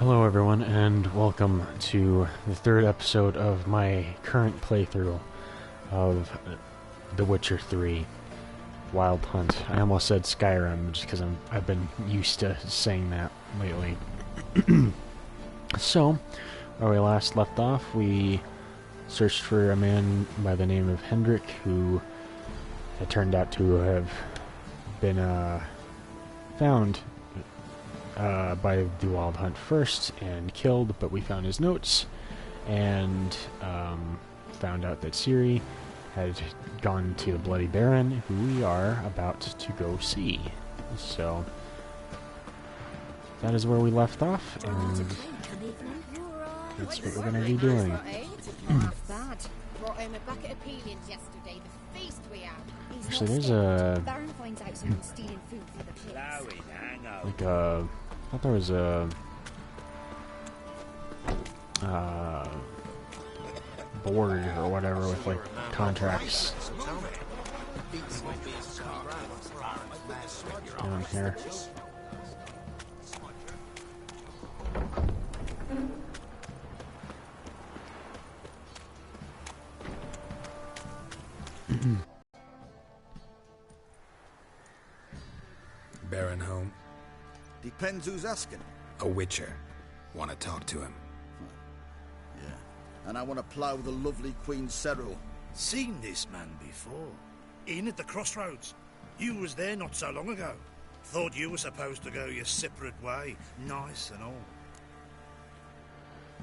Hello everyone, and welcome to the third episode of my current playthrough of The Witcher 3 Wild Hunt. I almost said Skyrim, just because I've been used to saying that lately. So, where we last left off, we searched for a man by the name of Hendrik, who had turned out to have been found by the Wild Hunt first and killed, but we found his notes and found out that Ciri had gone to the Bloody Baron, who we are about to go see. So that is where we left off, and that's what we're going to be doing. Actually, there's a like a I thought there was a board or whatever with like contracts down here. Baron home? Depends who's asking. A witcher. Want to talk to him? Yeah. And I want to plough the lovely Queen Ciri. Seen this man before. In at the crossroads. You was there not so long ago. Thought you were supposed to go your separate way. Nice and all.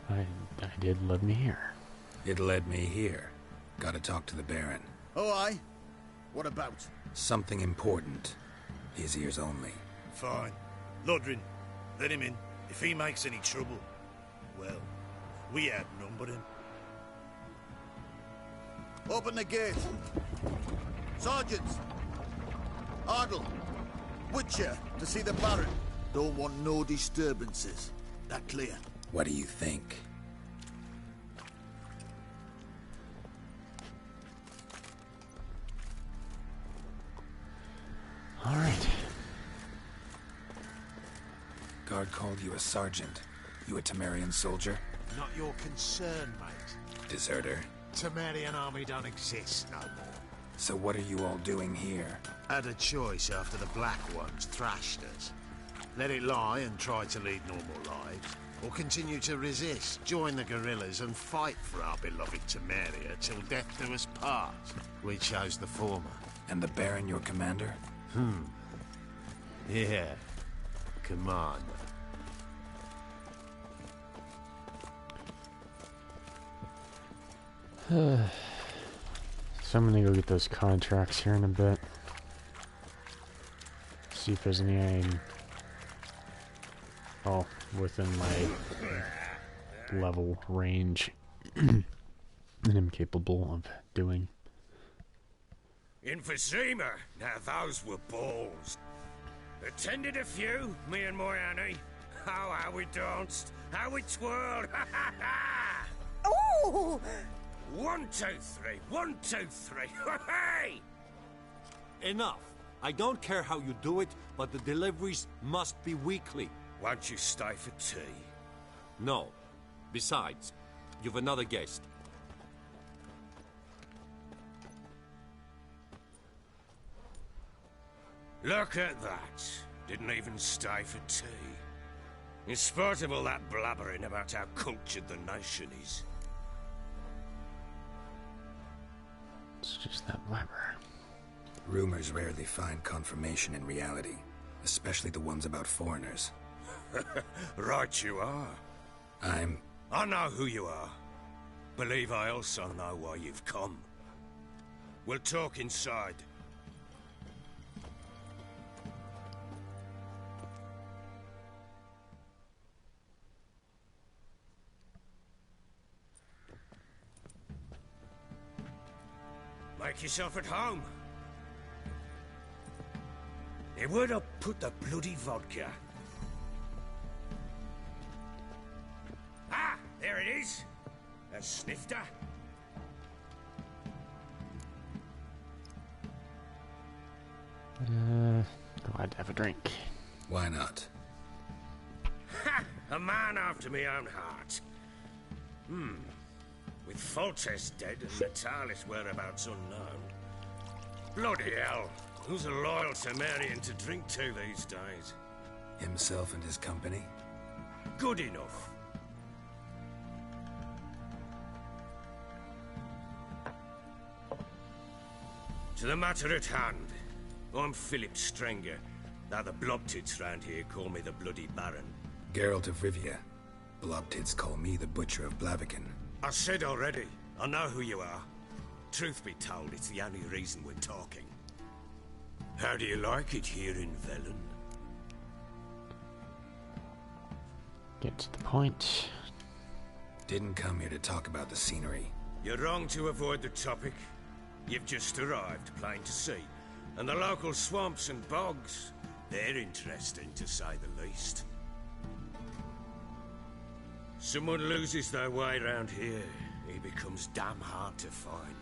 I did led me here. It led me here. Gotta talk to the Baron. Oh, aye? What about? Something important. His ears only. Fine. Lodrin, let him in. If he makes any trouble, well, we outnumber him. Open the gate. Sergeants! Ardle! Witcher, to see the Baron. Don't want no disturbances. That clear? What do you think? Alright. Guard called you a sergeant. You a Temerian soldier? Not your concern, mate. Deserter? Temerian army don't exist no more. So what are you all doing here? Had a choice after the Black Ones thrashed us. Let it lie and try to lead normal lives, or continue to resist, join the guerrillas and fight for our beloved Temeria till death do us part. We chose the former. And the Baron your commander? Yeah. Commander. So I'm gonna go get those contracts here in a bit. See if there's any within my level range that I'm capable of doing. Infosema, now those were balls. Attended a few, me and my Annie. Oh, how we danced, how we twirled, ha ha ha! Ooh! 1, 2, 3, 1, 2, 3, hey! Enough. I don't care how you do it, but the deliveries must be weekly. Won't you stay for tea? No. Besides, you've another guest. Look at that. Didn't even stay for tea. In spite of all that blabbering about how cultured the nation is. It's just that blabber. Rumors rarely find confirmation in reality, especially the ones about foreigners. Right you are. I know who you are. Believe I also know why you've come. We'll talk inside. Make yourself at home. Where'd I put the bloody vodka? Ah, there it is. A snifter. Glad to have a drink. Why not? Ha! A man after my own heart. With Foltest dead and Natalis whereabouts unknown. Bloody hell. Who's a loyal Cimmerian to drink to these days? Himself and his company? Good enough. To the matter at hand. I'm Philip Strenger. Now the blobtits round here call me the Bloody Baron. Geralt of Rivia. Blobtits call me the Butcher of Blaviken. I said already, I know who you are. Truth be told, it's the only reason we're talking. How do you like it here in Velen? Get to the point. Didn't come here to talk about the scenery. You're wrong to avoid the topic. You've just arrived, plain to see. And the local swamps and bogs, they're interesting to say the least. Someone loses their way around here, he becomes damn hard to find.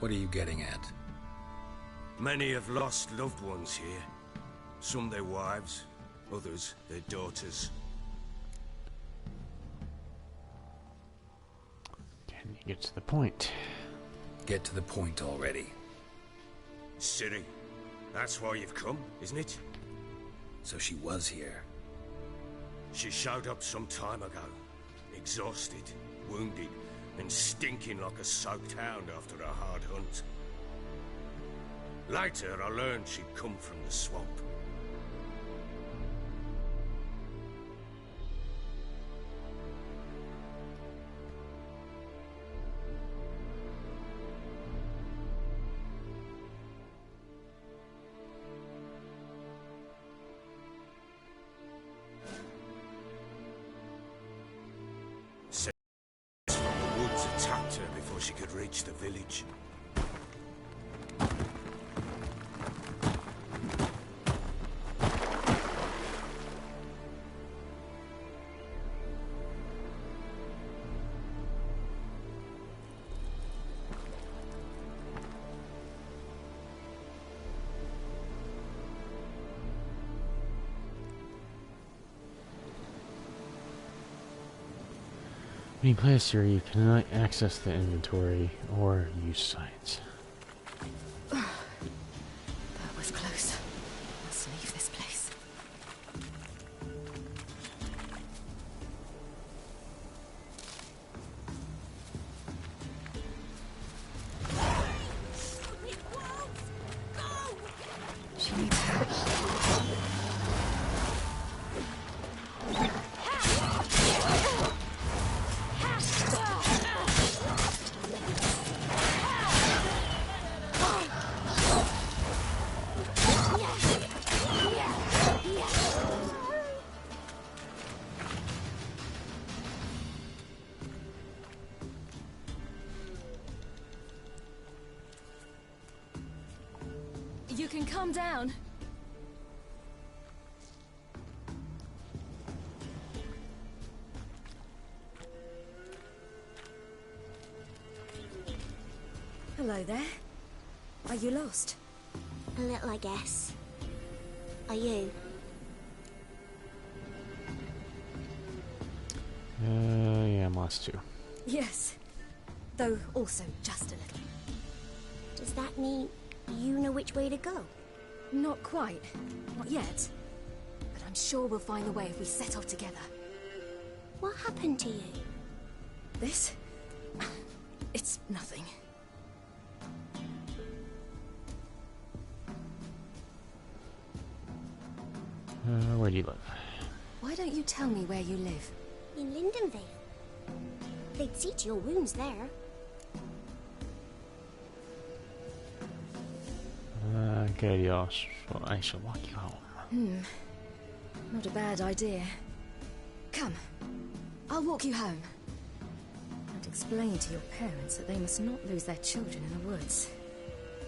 What are you getting at? Many have lost loved ones here. Some their wives, others their daughters. Can you get to the point? Get to the point already. Ciri, that's why you've come, isn't it? So she was here. She showed up some time ago. Exhausted, wounded, and stinking like a soaked hound after a hard hunt. Later, I learned she'd come from the swamp. The woods attacked her before she could reach the village. When you play as Ciri, you cannot access the inventory or use sites. That was close. Must leave this place. She needs help. You can calm down. Hello there. Are you lost? A little, I guess. Are you? Yeah, I'm lost too. Yes. Though also just a little. Does that mean you know which way to go? Not quite. Not yet. But I'm sure we'll find a way if we set off together. What happened to you? This? It's nothing. Where do you live? Why don't you tell me where you live? In Lindenvale. They'd see to your wounds there. Good idea. I shall walk you home. Not a bad idea. Come. I'll walk you home. And explain to your parents that they must not lose their children in the woods.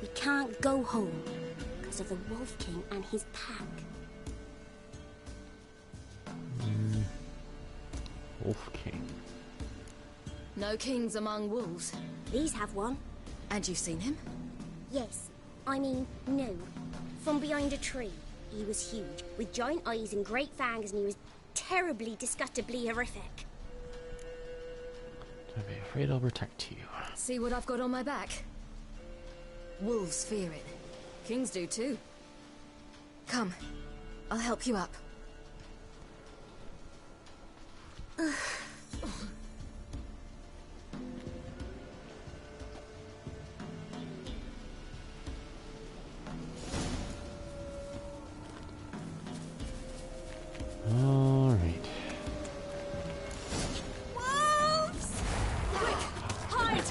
We can't go home because of the Wolf King and his pack. Wolf King. No kings among wolves. These have one. And you've seen him? Yes. I mean, no. From behind a tree. He was huge, with giant eyes and great fangs, and he was terribly, disgustingly horrific. Don't be afraid, I'll protect you. See what I've got on my back? Wolves fear it. Kings do too. Come, I'll help you up. Alright. Wolves! Quick, hide!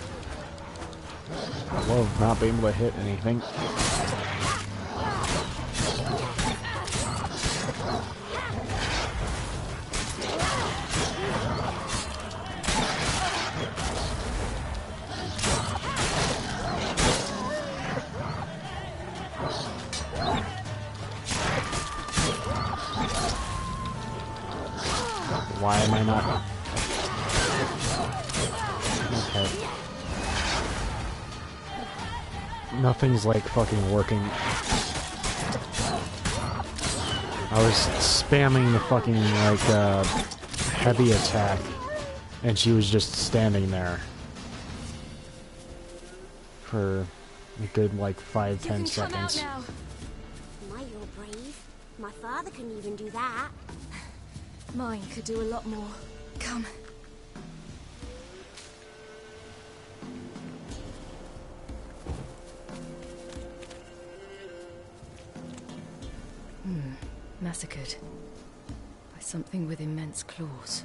I love not being able to hit anything. Why am I not? Okay. Nothing's like fucking working. I was spamming the fucking like heavy attack and she was just standing there for a good like 5-10 seconds. My, you're brave. My father couldn't even do that. Mine could do a lot more. Come. Massacred by something with immense claws.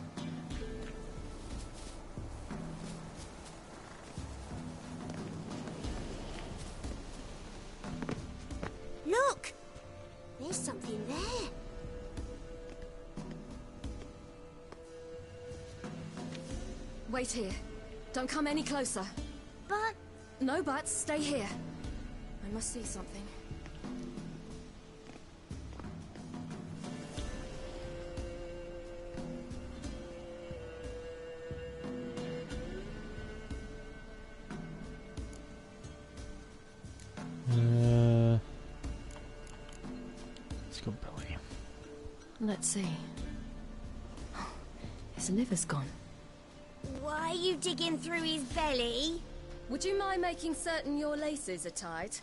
Look! There's something there. Wait here. Don't come any closer. But... No buts. Stay here. I must see something. Let's go, Billy. Let's see. His liver's gone. Why are you digging through his belly? Would you mind making certain your laces are tied?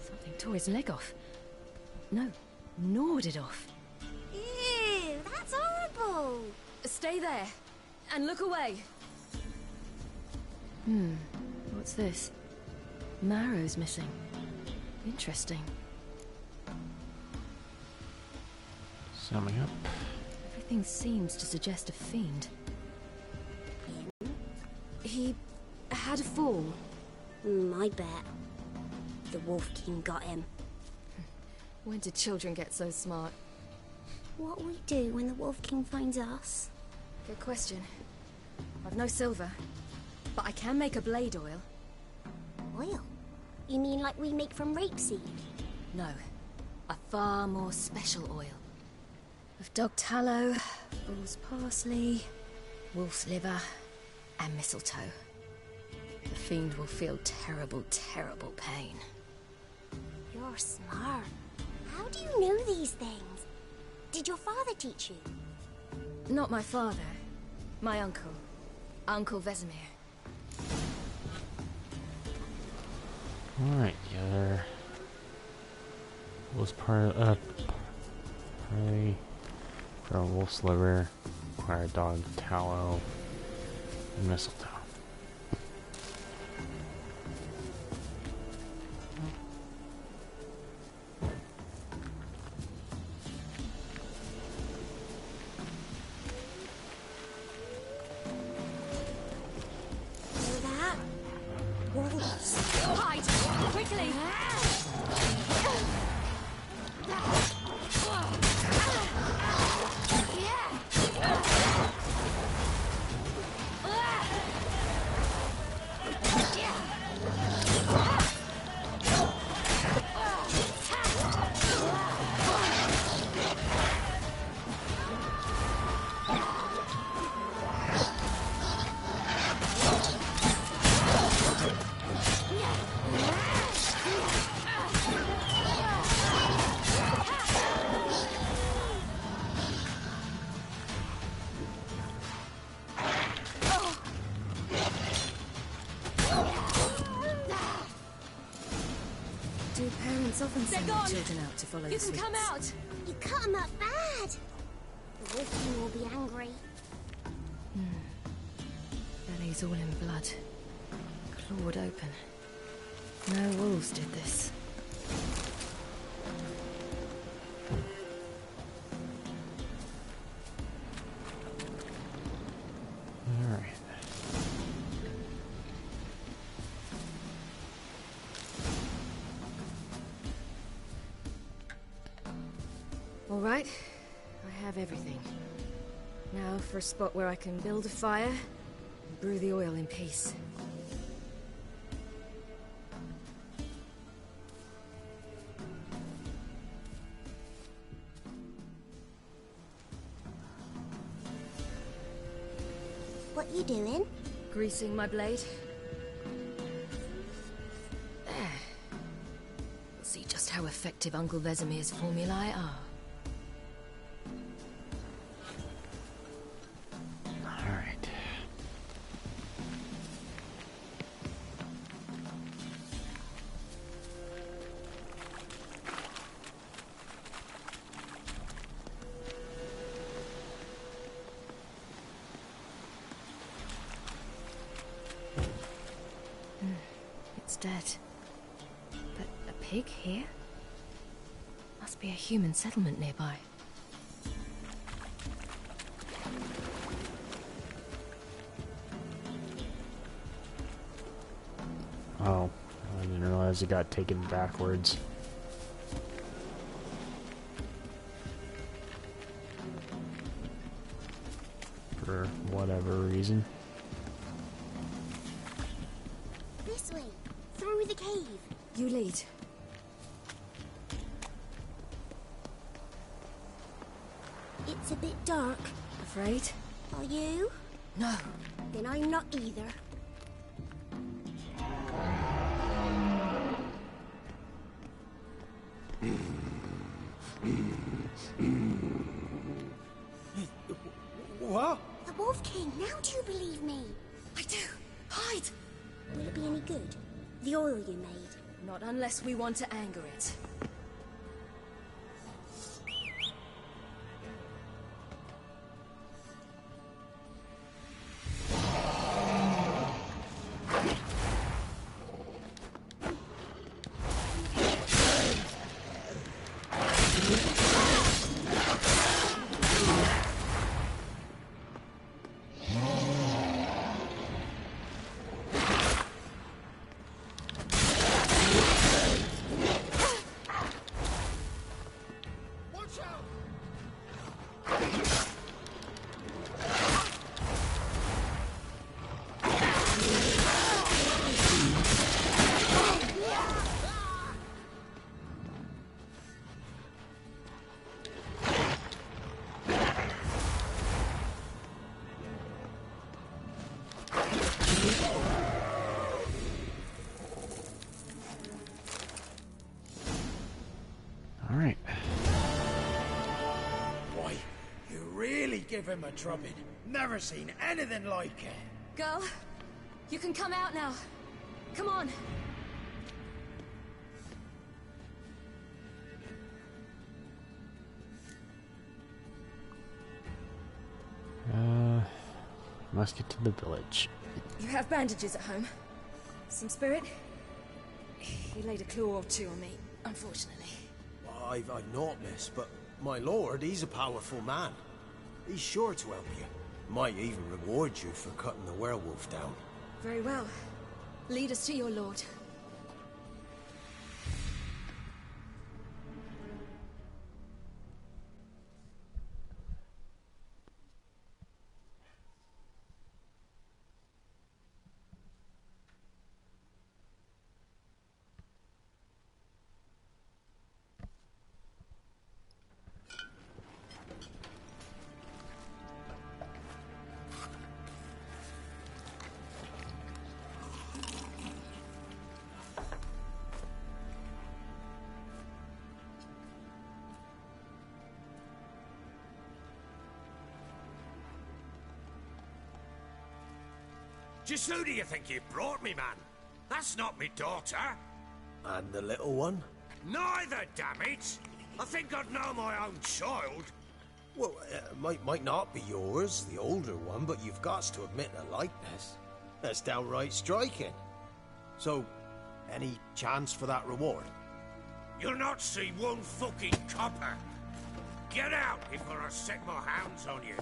Something tore his leg off. No, gnawed it off. Ew, that's horrible. Stay there, and look away. What's this? Marrow's missing. Interesting. Summing up. Everything seems to suggest a fiend. He had a fall. I bet. The Wolf King got him. When did children get so smart? What will we do when the Wolf King finds us? Good question. I've no silver, but I can make a blade oil. Oil? You mean like we make from rapeseed? No, a far more special oil. Of dog tallow, bull's parsley, wolf's liver, and mistletoe. The fiend will feel terrible, terrible pain. You're smart. How do you know these things? Did your father teach you? Not my father. My uncle. Uncle Vesemir. Alright, the other was part of prey for a wolf's liver, acquire dog tallow, and mistletoe. Hide! Quickly! Do parents often They're send their gone. children out to follow You the can come sweets? out! You cut him up bad. The Wolf King will be angry. Bellies all in blood. Clawed open. No wolves did this. Alright. All right, I have everything. Now for a spot where I can build a fire and brew the oil in peace. What you doing? Greasing my blade. There. We'll see just how effective Uncle Vesemir's formulae are. Alright. It's dead. But a pig here? Must be a human settlement nearby. Oh, I didn't realize it got taken backwards. For whatever reason. This way. Through the cave. You lead. It's a bit dark. Afraid? Are you? No. Then I'm not either. What? The Wolf King, now do you believe me? I do. Hide! Will it be any good? The oil you made? Not unless we want to anger it. Alright. Why, you really give him a drubbing. Never seen anything like it. Girl, you can come out now. Come on. Must get to the village. You have bandages at home? Some spirit? He laid a claw or two on me, unfortunately. I've not, miss, but my lord, he's a powerful man. He's sure to help you. Might even reward you for cutting the werewolf down. Very well. Lead us to your lord. Just who do you think you brought me, man? That's not me daughter. And the little one? Neither, damn it! I think I'd know my own child. Well, might not be yours, the older one, but you've got to admit a likeness. That's downright striking. So, any chance for that reward? You'll not see one fucking copper. Get out before I set my hounds on you.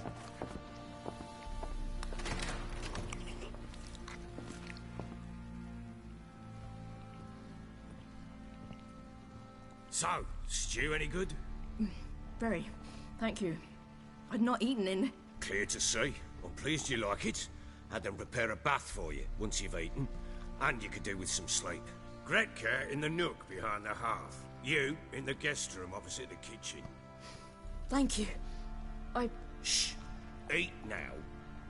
So, stew any good? Very. Thank you. I'd not eaten in... Clear to see. I'm pleased you like it. Had them prepare a bath for you once you've eaten. And you could do with some sleep. Gretka in the nook behind the hearth. You in the guest room opposite the kitchen. Thank you. Shh. Eat now.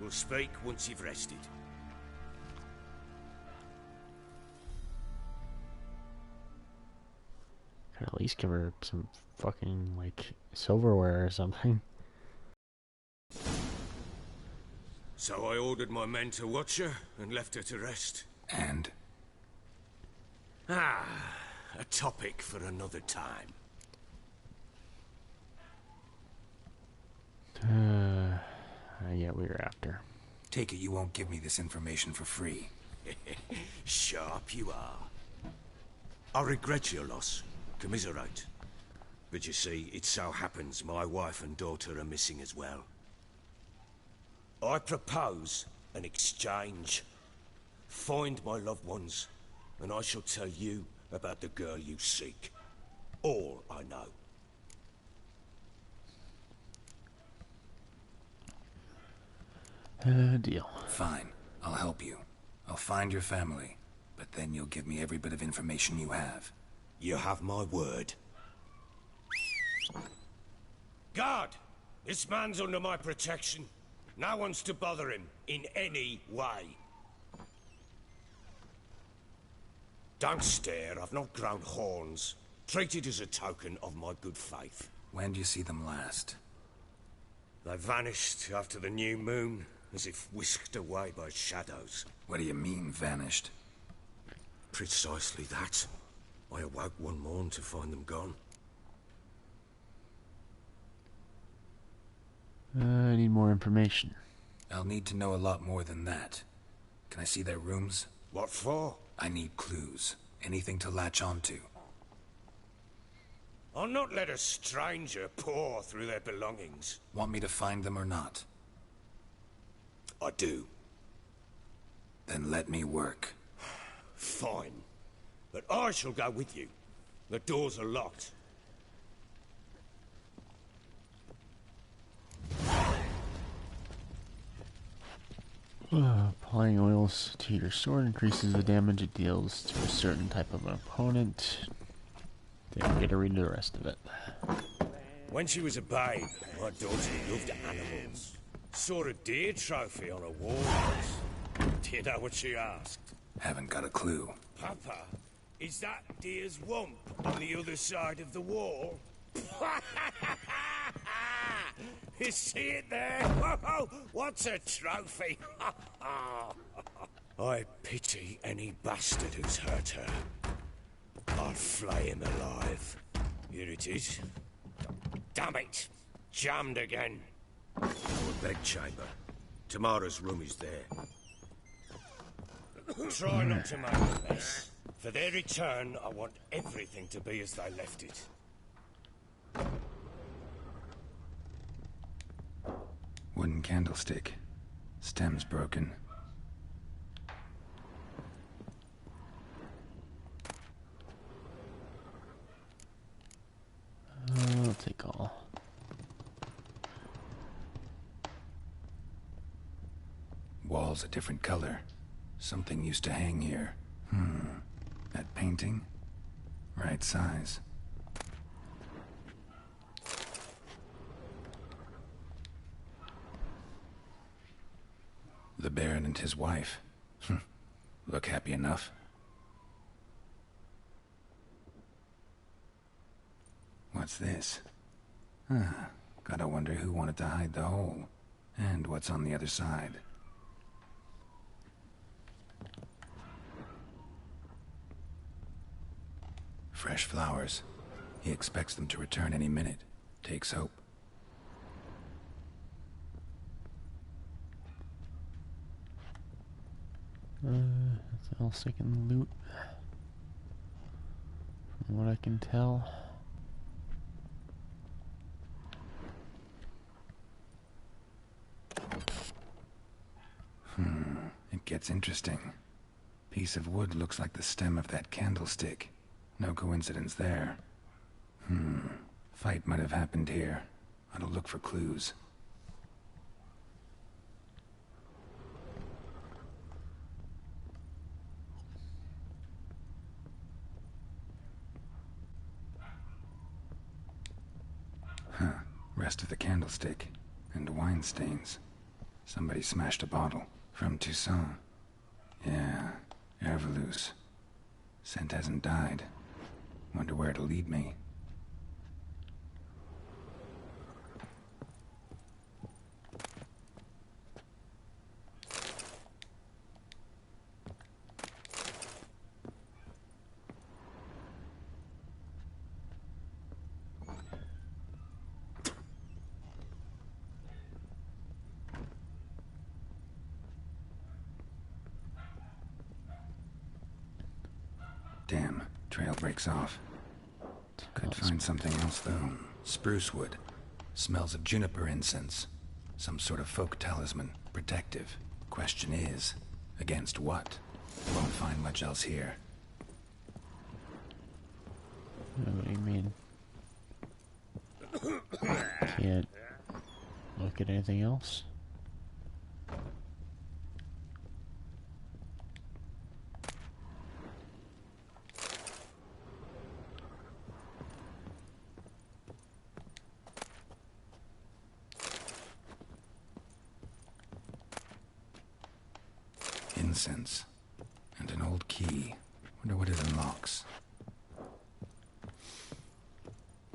We'll speak once you've rested. Could at least give her some fucking, like, silverware or something. So I ordered my men to watch her and left her to rest. And? A topic for another time. Yeah, we were after. Take it you won't give me this information for free. Sharp you are. I regret your loss. Commiserate. But you see, it so happens my wife and daughter are missing as well. I propose an exchange. Find my loved ones, and I shall tell you about the girl you seek. All I know. Deal. Fine. I'll help you. I'll find your family, but then you'll give me every bit of information you have. You have my word. Guard! This man's under my protection. No one's to bother him in any way. Don't stare, I've not grown horns. Treat it as a token of my good faith. When do you see them last? They vanished after the new moon, as if whisked away by shadows. What do you mean, vanished? Precisely that. I awoke one morn to find them gone. I need more information. I'll need to know a lot more than that. Can I see their rooms? What for? I need clues. Anything to latch onto. I'll not let a stranger pore through their belongings. Want me to find them or not? I do. Then let me work. Fine. But I shall go with you. The doors are locked. Applying oils to your sword increases the damage it deals to a certain type of an opponent. Didn't get to read the rest of it. When she was a babe, my daughter loved animals. Saw a deer trophy on a wall once. Do you know what she asked? Haven't got a clue. Papa, is that deer's wump on the other side of the wall? You see it there? Whoa, what's a trophy? I pity any bastard who's hurt her. I'll flay him alive. Here it is. Damn it! Jammed again. Our bedchamber. Tamara's room is there. Try not to make a mess. For their return, I want everything to be as they left it. Wooden candlestick. Stem's broken. I'll take all. Wall's a different color. Something used to hang here. That painting? Right size. The Baron and his wife. Look happy enough. What's this? Gotta wonder who wanted to hide the hole. And what's on the other side. Fresh flowers. He expects them to return any minute. Takes hope. Nothing else I can loot. From what I can tell. It gets interesting. Piece of wood looks like the stem of that candlestick. No coincidence there. Fight might have happened here. Ought to look for clues. Rest of the candlestick. And wine stains. Somebody smashed a bottle. From Toussaint. Yeah, Herveloos. Scent hasn't died. Wonder where it'll lead me. Damn, trail breaks off. Could find something else, though. Spruce wood. Smells of juniper incense. Some sort of folk talisman. Protective. Question is, against what? Won't find much else here. What do you mean? Can't look at anything else? Incense. And an old key. Wonder what it unlocks.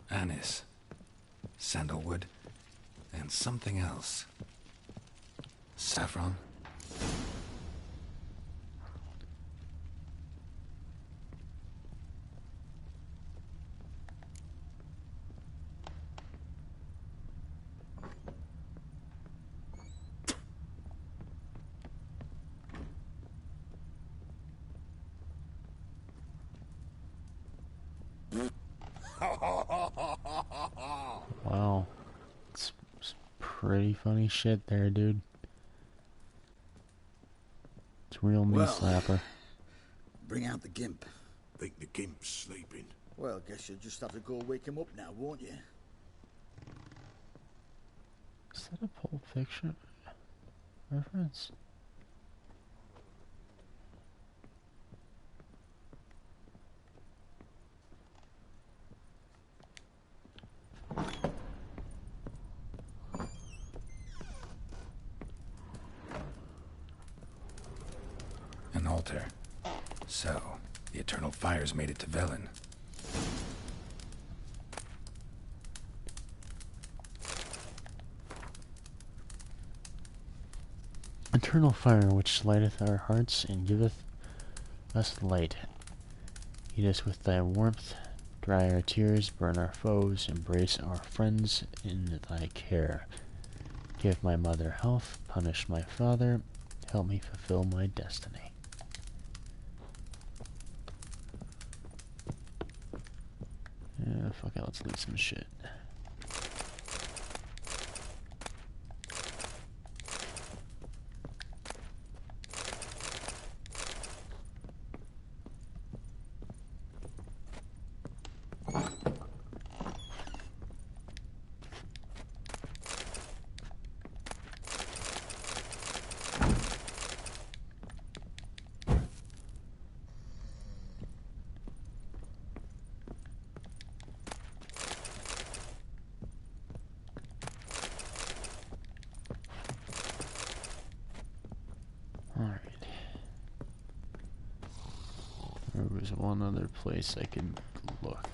Anise. Sandalwood. And something else. Saffron. Wow. It's pretty funny shit there, dude. It's real knee slapper. Bring out the gimp. Think the gimp's sleeping. Well, guess you'll just have to go wake him up now, won't you? Is that a Pulp Fiction reference? An altar. So, the eternal fires made it to Velen. Eternal fire which lighteth our hearts and giveth us light. Heat us with thy warmth, dry our tears, burn our foes, embrace our friends in thy care. Give my mother health, punish my father, help me fulfill my destiny. Yeah, fuck it, let's loot some shit. There was one other place I could look.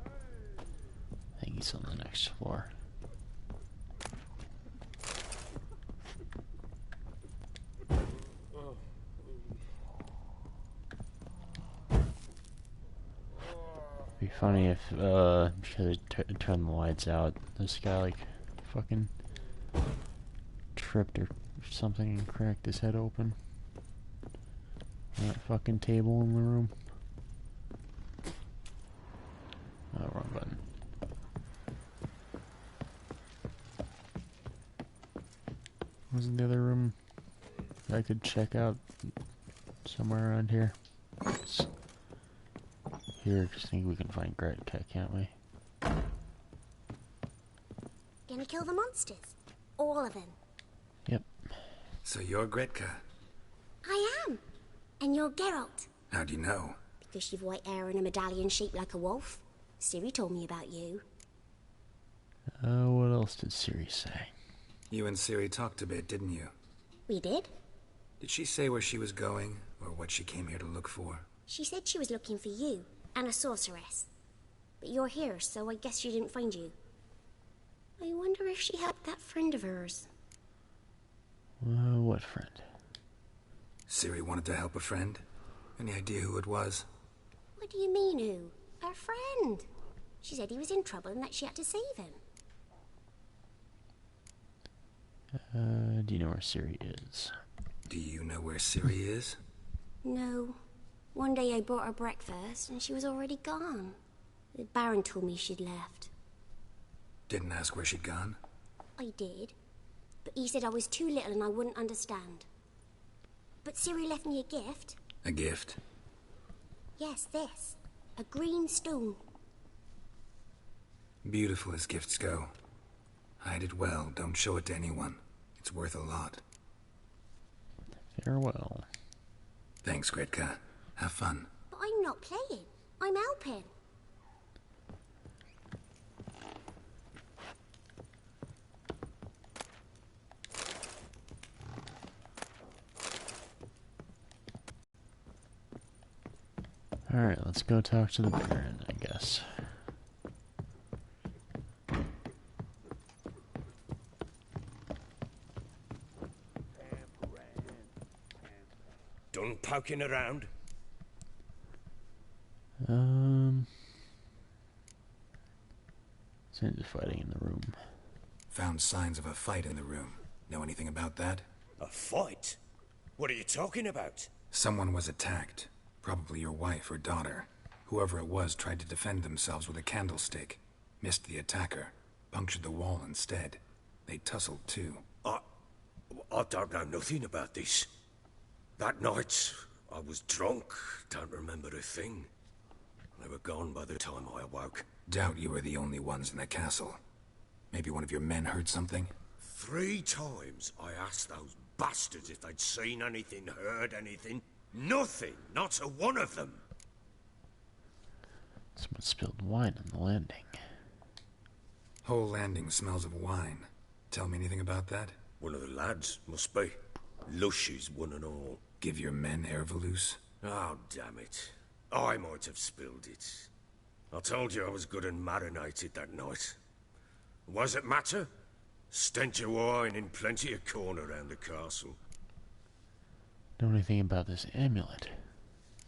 I think he's on the next floor. Funny if, because I turned the lights out, this guy, like, fucking tripped or something and cracked his head open. That fucking table in the room. Oh, wrong button. Wasn't the other room I could check out somewhere around here? Here, just think we can find Gretka, can't we? Gonna kill the monsters? All of them? Yep. So you're Gretka? I am. And you're Geralt. How do you know? Because you've white hair and a medallion shaped like a wolf. Ciri told me about you. What else did Ciri say? You and Ciri talked a bit, didn't you? We did? Did she say where she was going, or what she came here to look for? She said she was looking for you, and a sorceress. But you're here, so I guess she didn't find you. I wonder if she helped that friend of hers. What friend? Ciri wanted to help a friend? Any idea who it was? What do you mean, who? Her friend. She said he was in trouble and that she had to save him. Do you know where Ciri is? Do you know where Ciri is? No. One day I brought her breakfast and she was already gone. The Baron told me she'd left. Didn't ask where she'd gone? I did. But he said I was too little and I wouldn't understand. But Ciri left me a gift. A gift? Yes, this. A green stone. Beautiful as gifts go. Hide it well, don't show it to anyone. It's worth a lot. Farewell. Thanks, Gretka. Have fun. But I'm not playing. I'm helping. Alright, let's go talk to the Baron, I guess. Done poking around? Seems fighting in the room. Found signs of a fight in the room. Know anything about that? A fight? What are you talking about? Someone was attacked. Probably your wife or daughter. Whoever it was tried to defend themselves with a candlestick. Missed the attacker. Punctured the wall instead. They tussled too. I don't know nothing about this. That night, I was drunk. Don't remember a thing. They were gone by the time I awoke. Doubt you were the only ones in the castle. Maybe one of your men heard something? 3 times I asked those bastards if they'd seen anything, heard anything. Nothing! Not a one of them! Someone spilled wine on the landing. Whole landing smells of wine. Tell me anything about that? One of the lads, must be. Lushes, one and all. Give your men Ervalus? Oh, damn it. I might have spilled it. I told you I was good and marinated that night. What does it matter? Stench of wine in plenty of corn around the castle. Know anything about this amulet?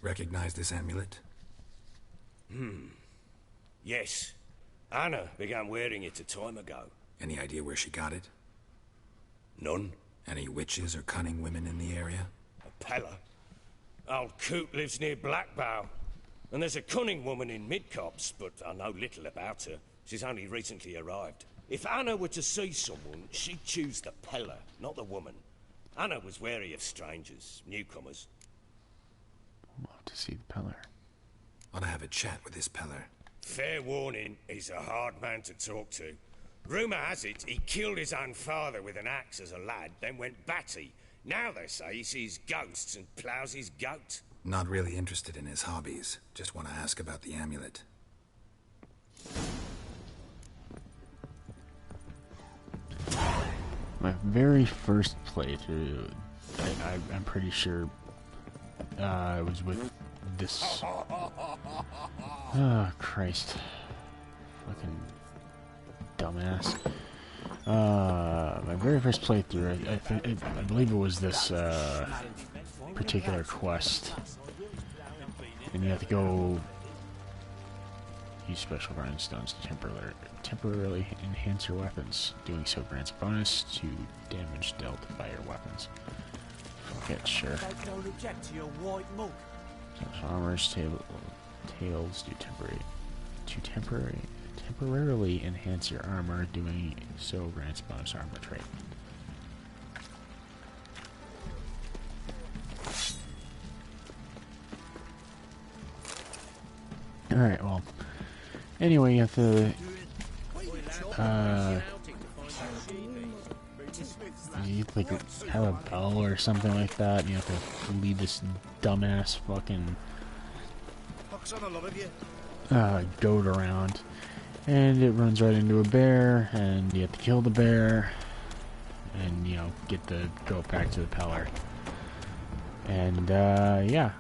Recognize this amulet? Yes. Anna began wearing it a time ago. Any idea where she got it? None. Any witches or cunning women in the area? A Pella. Old Coot lives near Blackbow. And there's a cunning woman in Midcopse, but I know little about her. She's only recently arrived. If Anna were to see someone, she'd choose the Pella, not the woman. Anna was wary of strangers, newcomers. Love to see the Peller. Ought to have a chat with this Peller. Fair warning, he's a hard man to talk to. Rumour has it he killed his own father with an axe as a lad, then went batty. Now they say he sees ghosts and ploughs his goat. Not really interested in his hobbies. Just want to ask about the amulet. My very first playthrough, I'm pretty sure it was with this. Oh, Christ. Fucking dumbass. My very first playthrough, I believe it was this particular quest. And you have to go. Use special grindstones to temporarily enhance your weapons. Doing so grants a bonus to damage dealt by your weapons. Fuck it, sure. Don't object to your white monk. Armor's tails do temporarily enhance your armor. Doing so grants bonus armor trait. Alright, well. Anyway, you have to you like have a bell or something like that, and you have to lead this dumbass fucking goat around, and it runs right into a bear, and you have to kill the bear, and you know, get the goat back to the Peller. And yeah,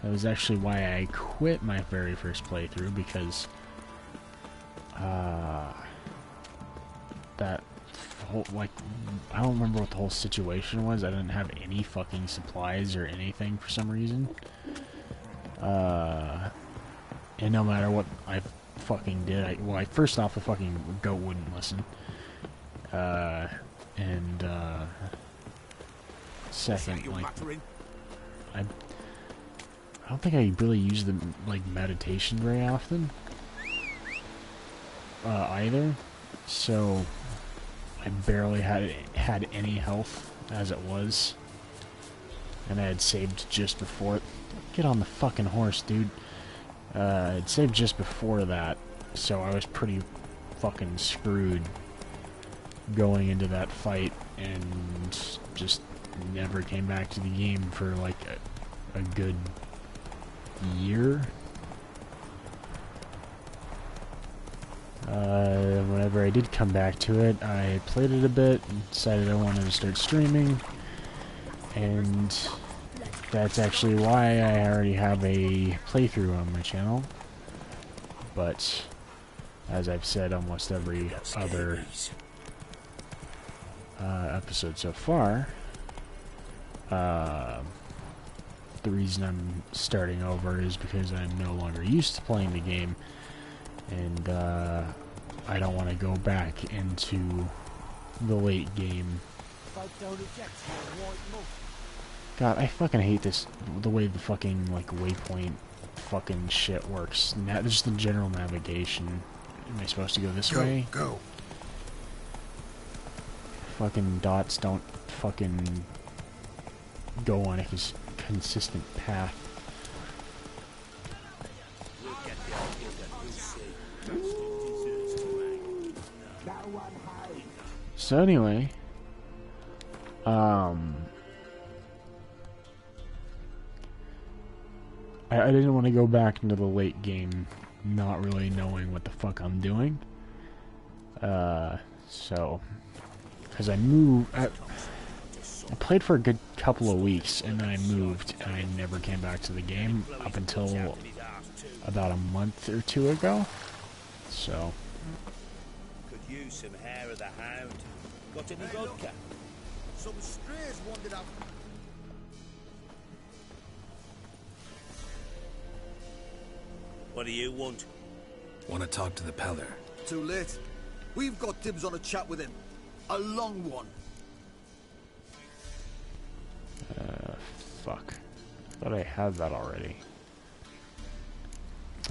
that was actually why I quit my very first playthrough, because that whole, like, I don't remember what the whole situation was. I didn't have any fucking supplies or anything for some reason. And no matter what I fucking did, first off, the fucking goat wouldn't listen. And second, like, I don't think I really use the, like, meditation very often, either, so I barely had any health as it was, and I had saved just before. Get on the fucking horse, dude. I'd saved just before that, so I was pretty fucking screwed going into that fight, and just never came back to the game for like a good year. Whenever I did come back to it, I played it a bit and decided I wanted to start streaming, and that's actually why I already have a playthrough on my channel. But as I've said almost every other episode so far, the reason I'm starting over is because I'm no longer used to playing the game, and I don't want to go back into the late game. God, I fucking hate this, the way the fucking, like, waypoint fucking shit works. Just the general navigation. Am I supposed to go this way? Go. Fucking dots don't fucking go on a consistent path. So anyway, I didn't want to go back into the late game not really knowing what the fuck I'm doing. So, because I moved, I played for a good couple of weeks, and then I moved, and I never came back to the game up until about a month or two ago. So. Could use some hair of the hound. Got any vodka? Some strays wandered out. What do you want? Want to talk to the Peller. Too late. We've got dibs on a chat with him. A long one. Fuck. I thought I had that already.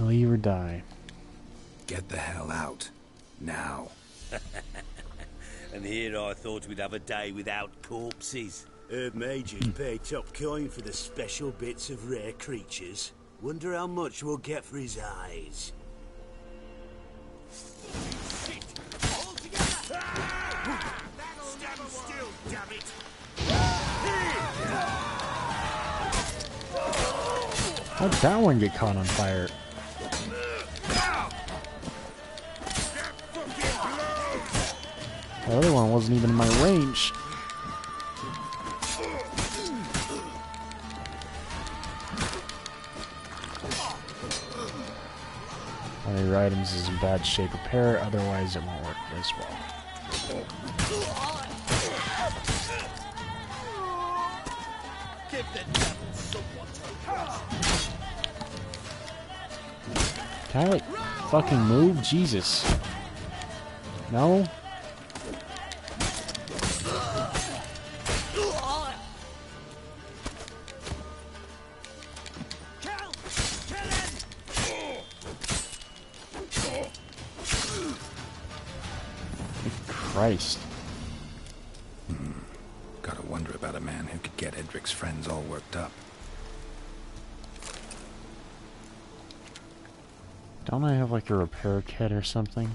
Leave or die. Get the hell out. Now. And here I thought we'd have a day without corpses. Heard Majors pay top coin for the special bits of rare creatures. Wonder how much we'll get for his eyes. Shit! All together! Stand still, damn it! How'd that one get caught on fire? The other one wasn't even in my range. One of your items is in bad shape. Repair it, otherwise it won't work as well. Can I, like, fucking move? Jesus. No? Christ. Gotta wonder about a man who could get Edric's friends all worked up. Don't I have like a repair kit or something?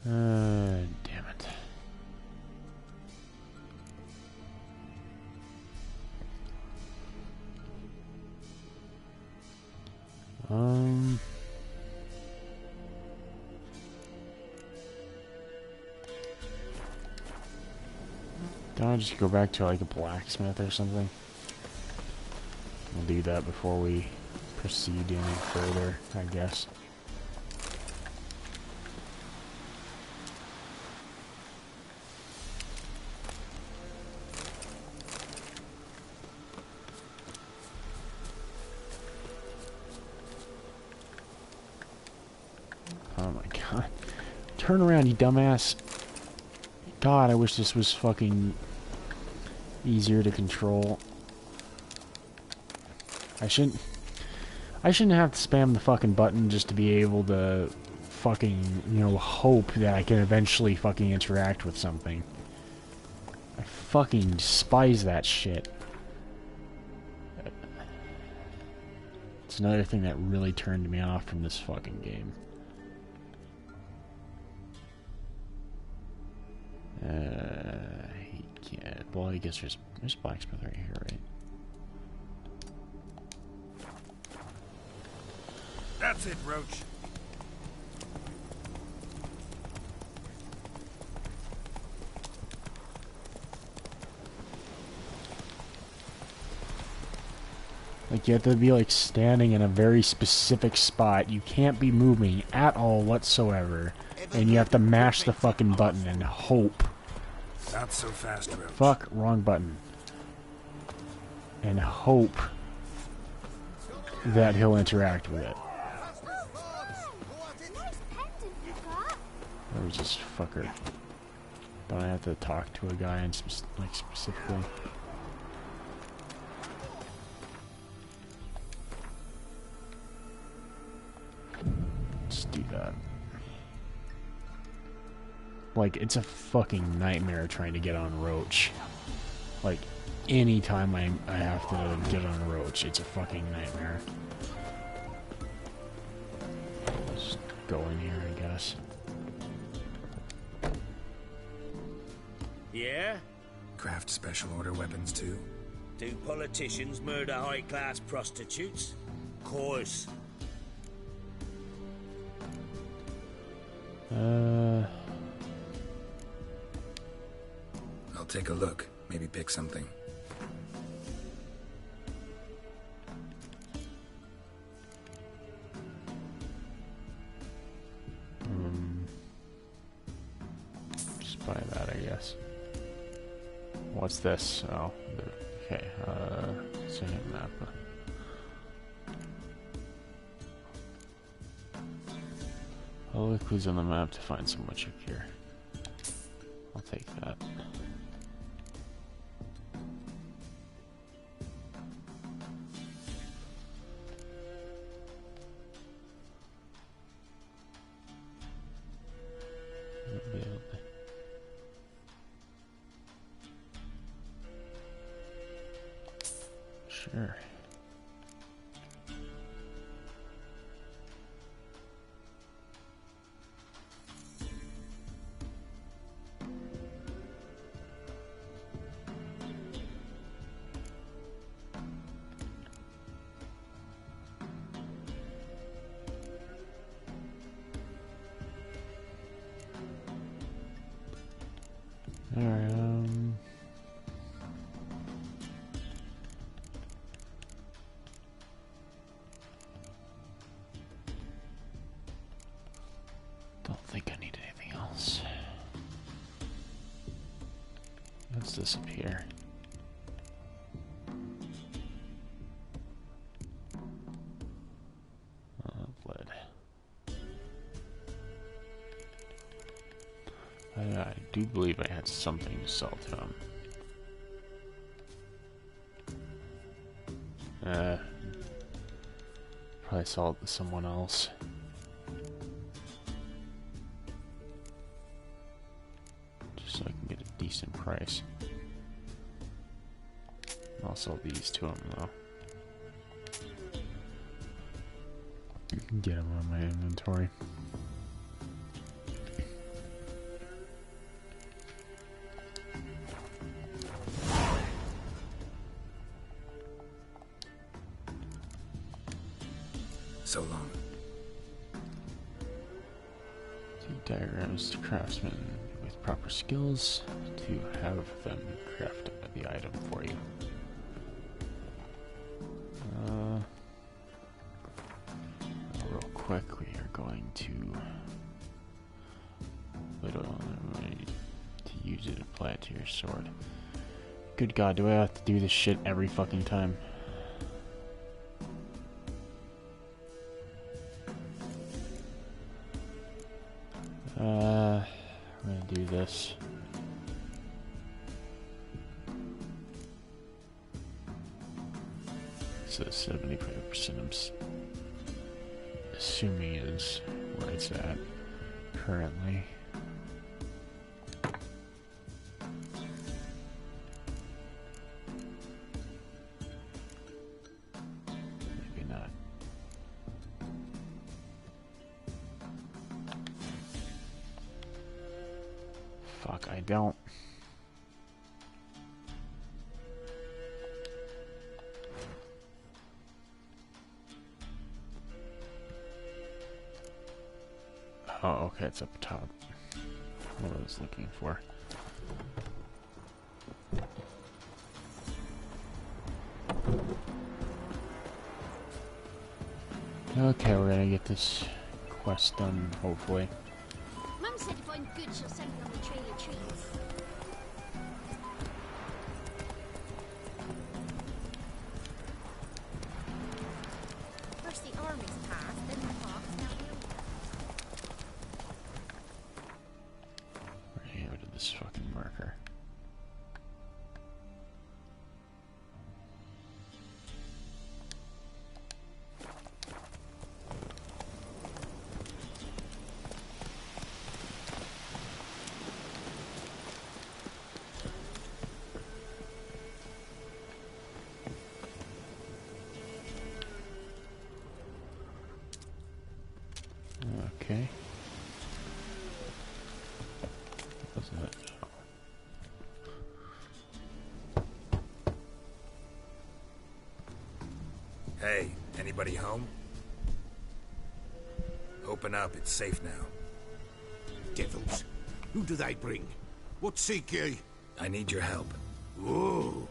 Damn it. Don't I just go back to like a blacksmith or something? We'll do that before we proceed any further, I guess. Oh my god. Turn around, you dumbass. God, I wish this was fucking easier to control. I shouldn't have to spam the fucking button just to be able to fucking, you know, hope that I can eventually fucking interact with something. I fucking despise that shit. It's another thing that really turned me off from this fucking game. He can't. Well, I guess there's blacksmith right here, right? That's it, Roach. Like, you have to be, like, standing in a very specific spot. You can't be moving at all whatsoever. And you have to mash the fucking button and hope. Not so fast, Roach. Fuck, wrong button. And hope that he'll interact with it. Where was this fucker? Don't I have to talk to a guy and like specifically? Let's do that. Like, it's a fucking nightmare trying to get on Roach. Like, anytime I have to get on Roach, it's a fucking nightmare. Just go in here, I guess. Yeah? Craft special order weapons too? Do politicians murder high-class prostitutes? Course. I'll take a look. Maybe pick something. Just buy that, I guess. What's this? Oh, okay. Send a map. I'll look who's on the map to find some butcher gear. I'll take that. Sure. Alright, is this up here? Lead. I do believe I had something to sell to him. Probably sell it to someone else. Just so I can get a decent price. I'll sell these to him though. Get them on my inventory. So long. 2 diagrams to craftsmen with proper skills to have them craft the item for you. Real quick, we are going to use it to apply it to your sword. Good God, do I have to do this shit every fucking time? I'm gonna do this. So 75% I'm assuming is where it's at currently. Maybe not. Fuck, I don't. Oh, okay, it's up top. What I was looking for. Okay, we're gonna get this quest done, hopefully. Mum said if I'm good, she'll send me on the trail of trees. First the army's passed, then the fox, now the old. We're gonna go to this fucking marker. Okay. What's that? Hey, anybody home? Open up, it's safe now. Devils, who do they bring? What seek ye? I need your help. Oh,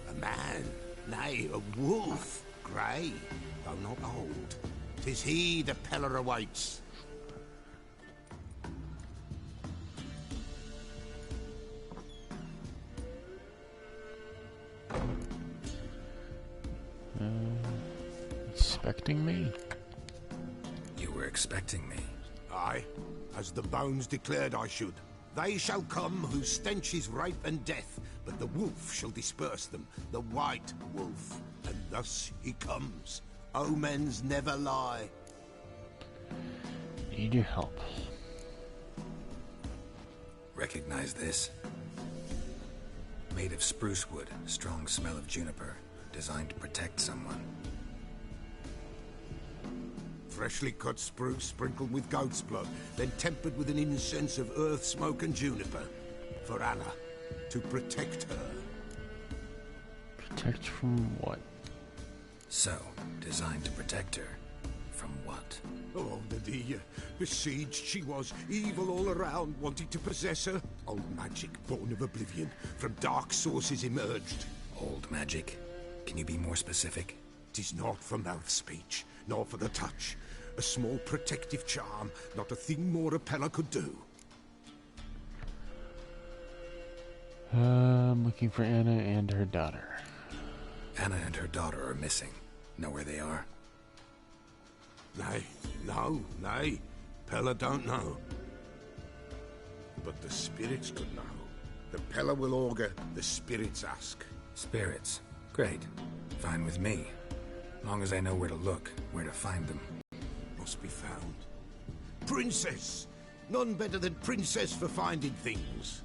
a man, nay, a wolf, grey, though not old. 'Tis he the Peller awaits. Expecting me? You were expecting me. Aye, as the bones declared I should. They shall come whose stench is rape and death, but the wolf shall disperse them, the white wolf. And thus he comes. Omens never lie. Need your help. Recognize this? Made of spruce wood, strong smell of juniper, designed to protect someone. Freshly cut spruce sprinkled with goat's blood, then tempered with an incense of earth, smoke and juniper. For Anna, to protect her. Protect from what? So, designed to protect her. From what? Oh, the besieged she was, evil all around, wanting to possess her. Old magic, born of oblivion, from dark sources emerged. Old magic? Can you be more specific? 'Tis not for mouth speech, nor for the touch. A small protective charm, not a thing more a Peller could do. I'm looking for Anna and her daughter. Anna and her daughter are missing. Know where they are? Nay. Pella don't know. But the spirits could know. The Pella will augur, the spirits ask. Spirits. Great. Fine with me. Long as I know where to look, where to find them. Must be found. Princess! None better than Princess for finding things.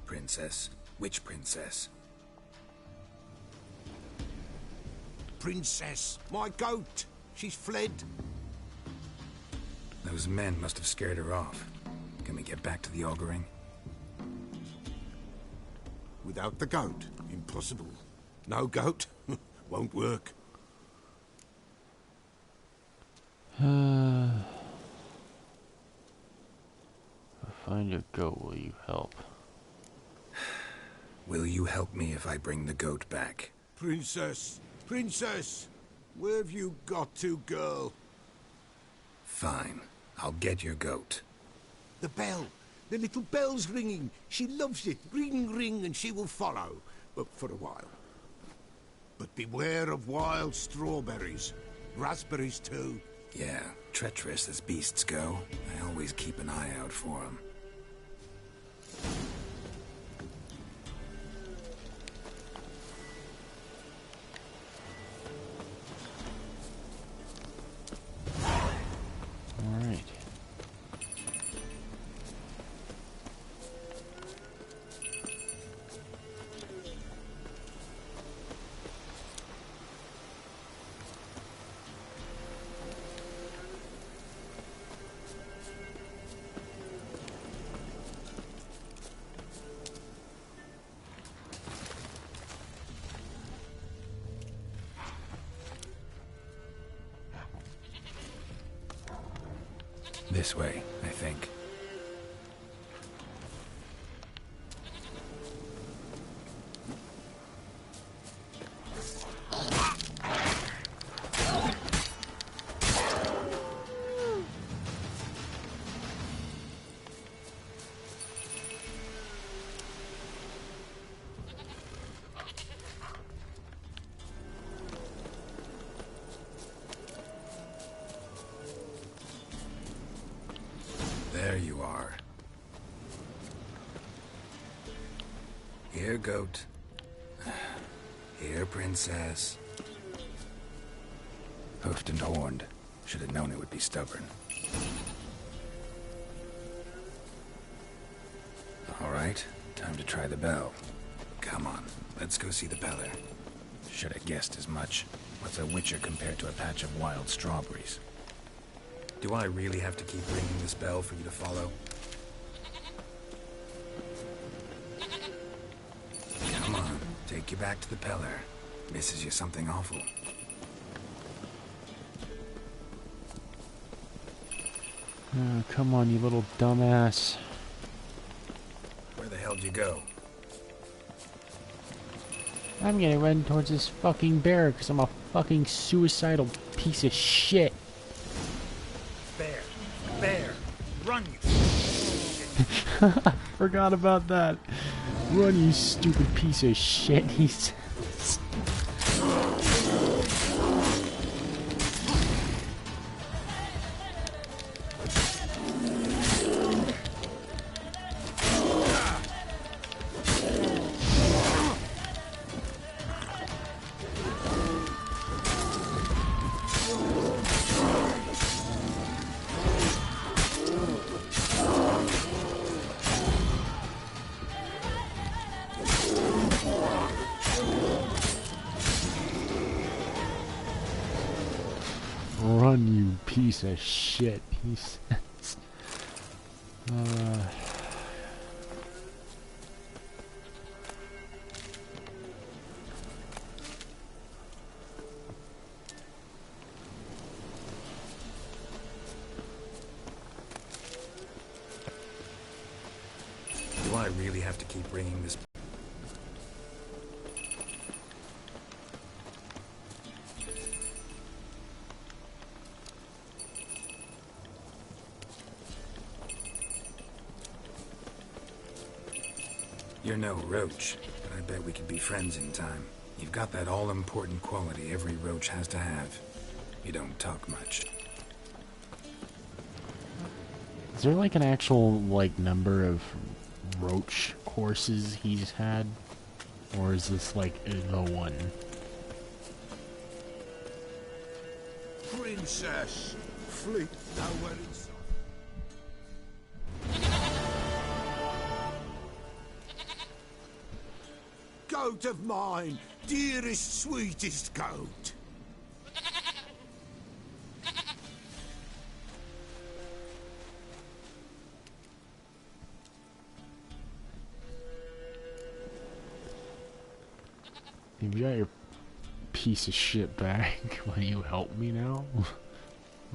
Princess? Which princess? Princess, my goat. She's fled. Those men must have scared her off. Can we get back to the auguring? Without the goat, impossible. No goat, won't work. If I find your goat, will you help? Will you help me if I bring the goat back? Princess! Princess! Where have you got to, girl? Fine. I'll get your goat. The bell! The little bell's ringing. She loves it. Ring, ring, and she will follow. But for a while. But beware of wild strawberries. Raspberries, too. Yeah, treacherous as beasts go. I always keep an eye out for them. All right. This way, I think. There you are. Here, goat. Here, princess. Hoofed and horned. Should have known it would be stubborn. All right, time to try the bell. Come on, let's go see the Peller. Should have guessed as much. What's a witcher compared to a patch of wild strawberries? Do I really have to keep ringing this bell for you to follow? Come on, take you back to the Peller. Misses you something awful. Oh, come on, you little dumbass. Where the hell'd you go? I'm gonna run towards this fucking bear because I'm a fucking suicidal piece of shit. Bear, run, you Forgot about that. Run, you stupid piece of shit, he says. Run, you piece of shit, he says. Do I really have to keep ringing this? You're You're no roach, but I bet we could be friends in time. You've got that all-important quality every roach has to have. You don't talk much. Is there like an actual like number of roach horses he's had? Or is this like the one? Princess, fleet nowhere in sight. Goat of mine, dearest, sweetest goat. You got your piece of shit back. Will you help me now?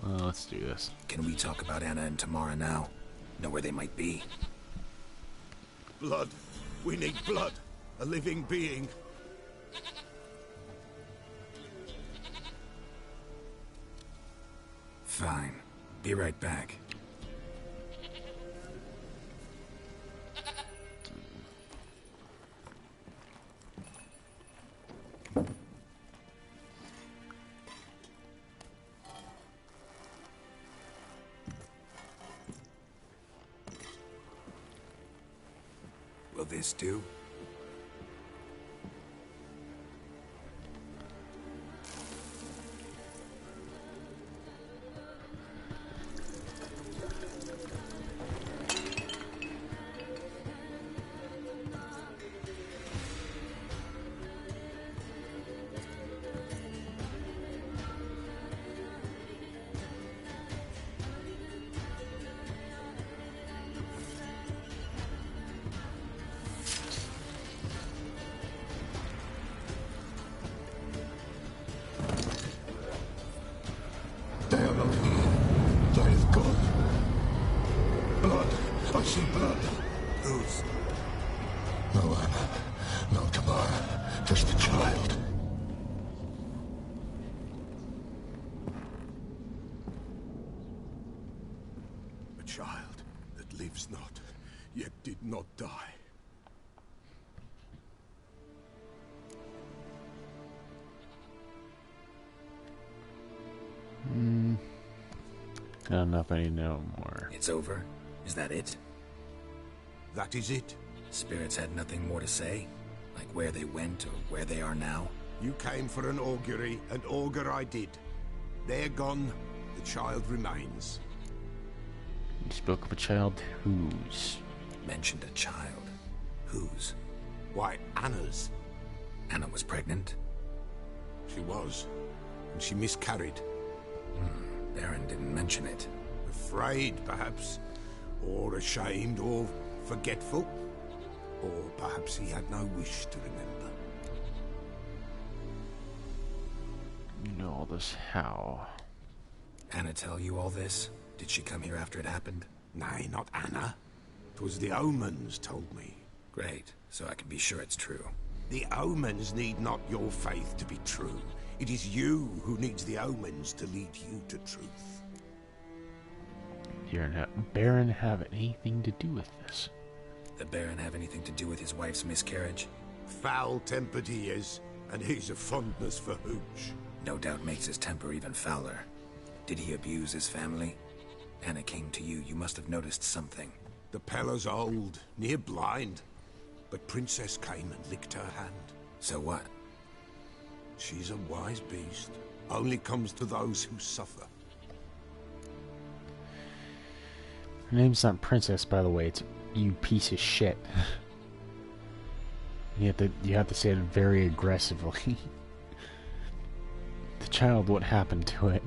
Well, let's do this. Can we talk about Anna and Tamara now? Know where they might be? Blood. We need blood. A living being. Fine. Be right back. Will this do? I see blood. Whose? No Anna, no Tamara, just the child. A child that lives not, yet did not die. I don't know if I need to know more. It's over? Is that it? That is it. Spirits had nothing more to say? Like where they went or where they are now? You came for an augury, and augur I did. They're gone, the child remains. You spoke of a child whose? Mentioned a child. Whose? Why, Anna's. Anna was pregnant? She was. And she miscarried. Baron didn't mention it. Afraid, perhaps. Or ashamed, or forgetful. Or perhaps he had no wish to remember. You know all this how? Anna tell you all this? Did she come here after it happened? Nay, not Anna. 'Twas the omens told me. Great, so I can be sure it's true. The omens need not your faith to be true. It is you who needs the omens to lead you to truth. Did Baron have anything to do with this? The Baron have anything to do with his wife's miscarriage? Foul-tempered he is, and he's a fondness for hooch. No doubt makes his temper even fouler. Did he abuse his family? Anna came to you. You must have noticed something. The Pella's old, near blind. But Princess came and licked her hand. So what? She's a wise beast. Only comes to those who suffer. Her name's not Princess, by the way. It's you piece of shit. You have to say it very aggressively. The child, what happened to it?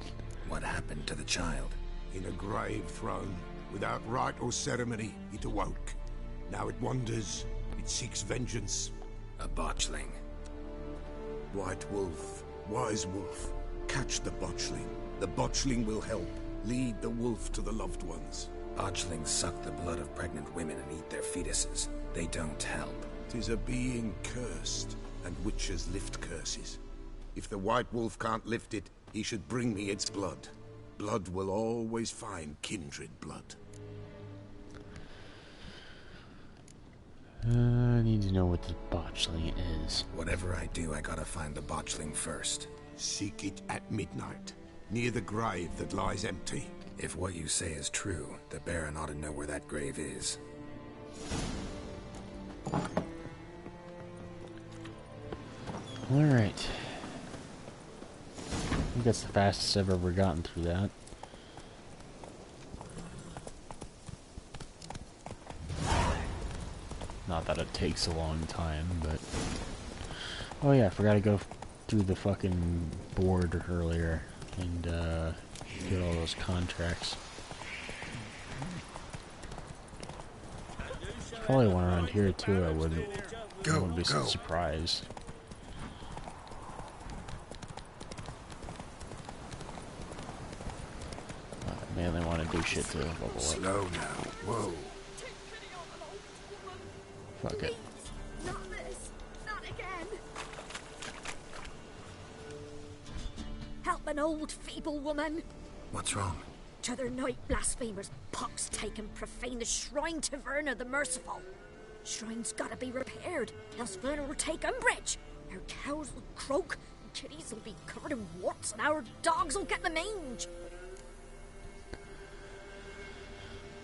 What happened to the child? In a grave thrown, without rite or ceremony, it awoke. Now it wanders. It seeks vengeance. A botchling. White wolf, wise wolf, catch the botchling. The botchling will help. Lead the wolf to the loved ones. Botchlings suck the blood of pregnant women and eat their fetuses. They don't help. 'Tis a being cursed, and witches lift curses. If the white wolf can't lift it, he should bring me its blood. Blood will always find kindred blood. need to know what the Botchling is. Whatever I do, I gotta find the Botchling first. Seek it at midnight, near the grave that lies empty. If what you say is true, the Baron ought to know where that grave is. Alright. I think that's the fastest I've ever gotten through that. Not that it takes a long time, but... Oh yeah, I forgot to go through the fucking board earlier and get all those contracts. Probably one around here too, I wouldn't be so surprised. Man, they want to do shit to level up. Slow now. Whoa. Fuck it. Not this. Not again. Help an old, feeble woman. What's wrong? T'other night, blasphemers, pox taken, profane the shrine to Verna the Merciful. Shrine's gotta be repaired, else Verna will take umbrage. Our cows will croak, and kitties will be covered in warts, and our dogs will get the mange.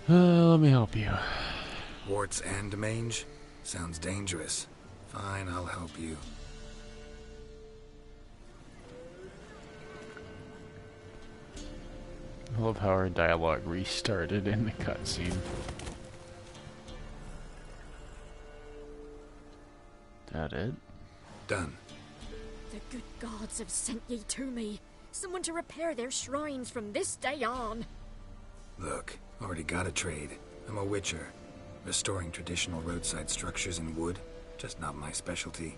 Let me help you. Warts and mange? Sounds dangerous. Fine, I'll help you. I love how our dialogue restarted in the cutscene. That it? Done. The good gods have sent ye to me. Someone to repair their shrines from this day on. Look, already got a trade. I'm a witcher. Restoring traditional roadside structures in wood, just not my specialty.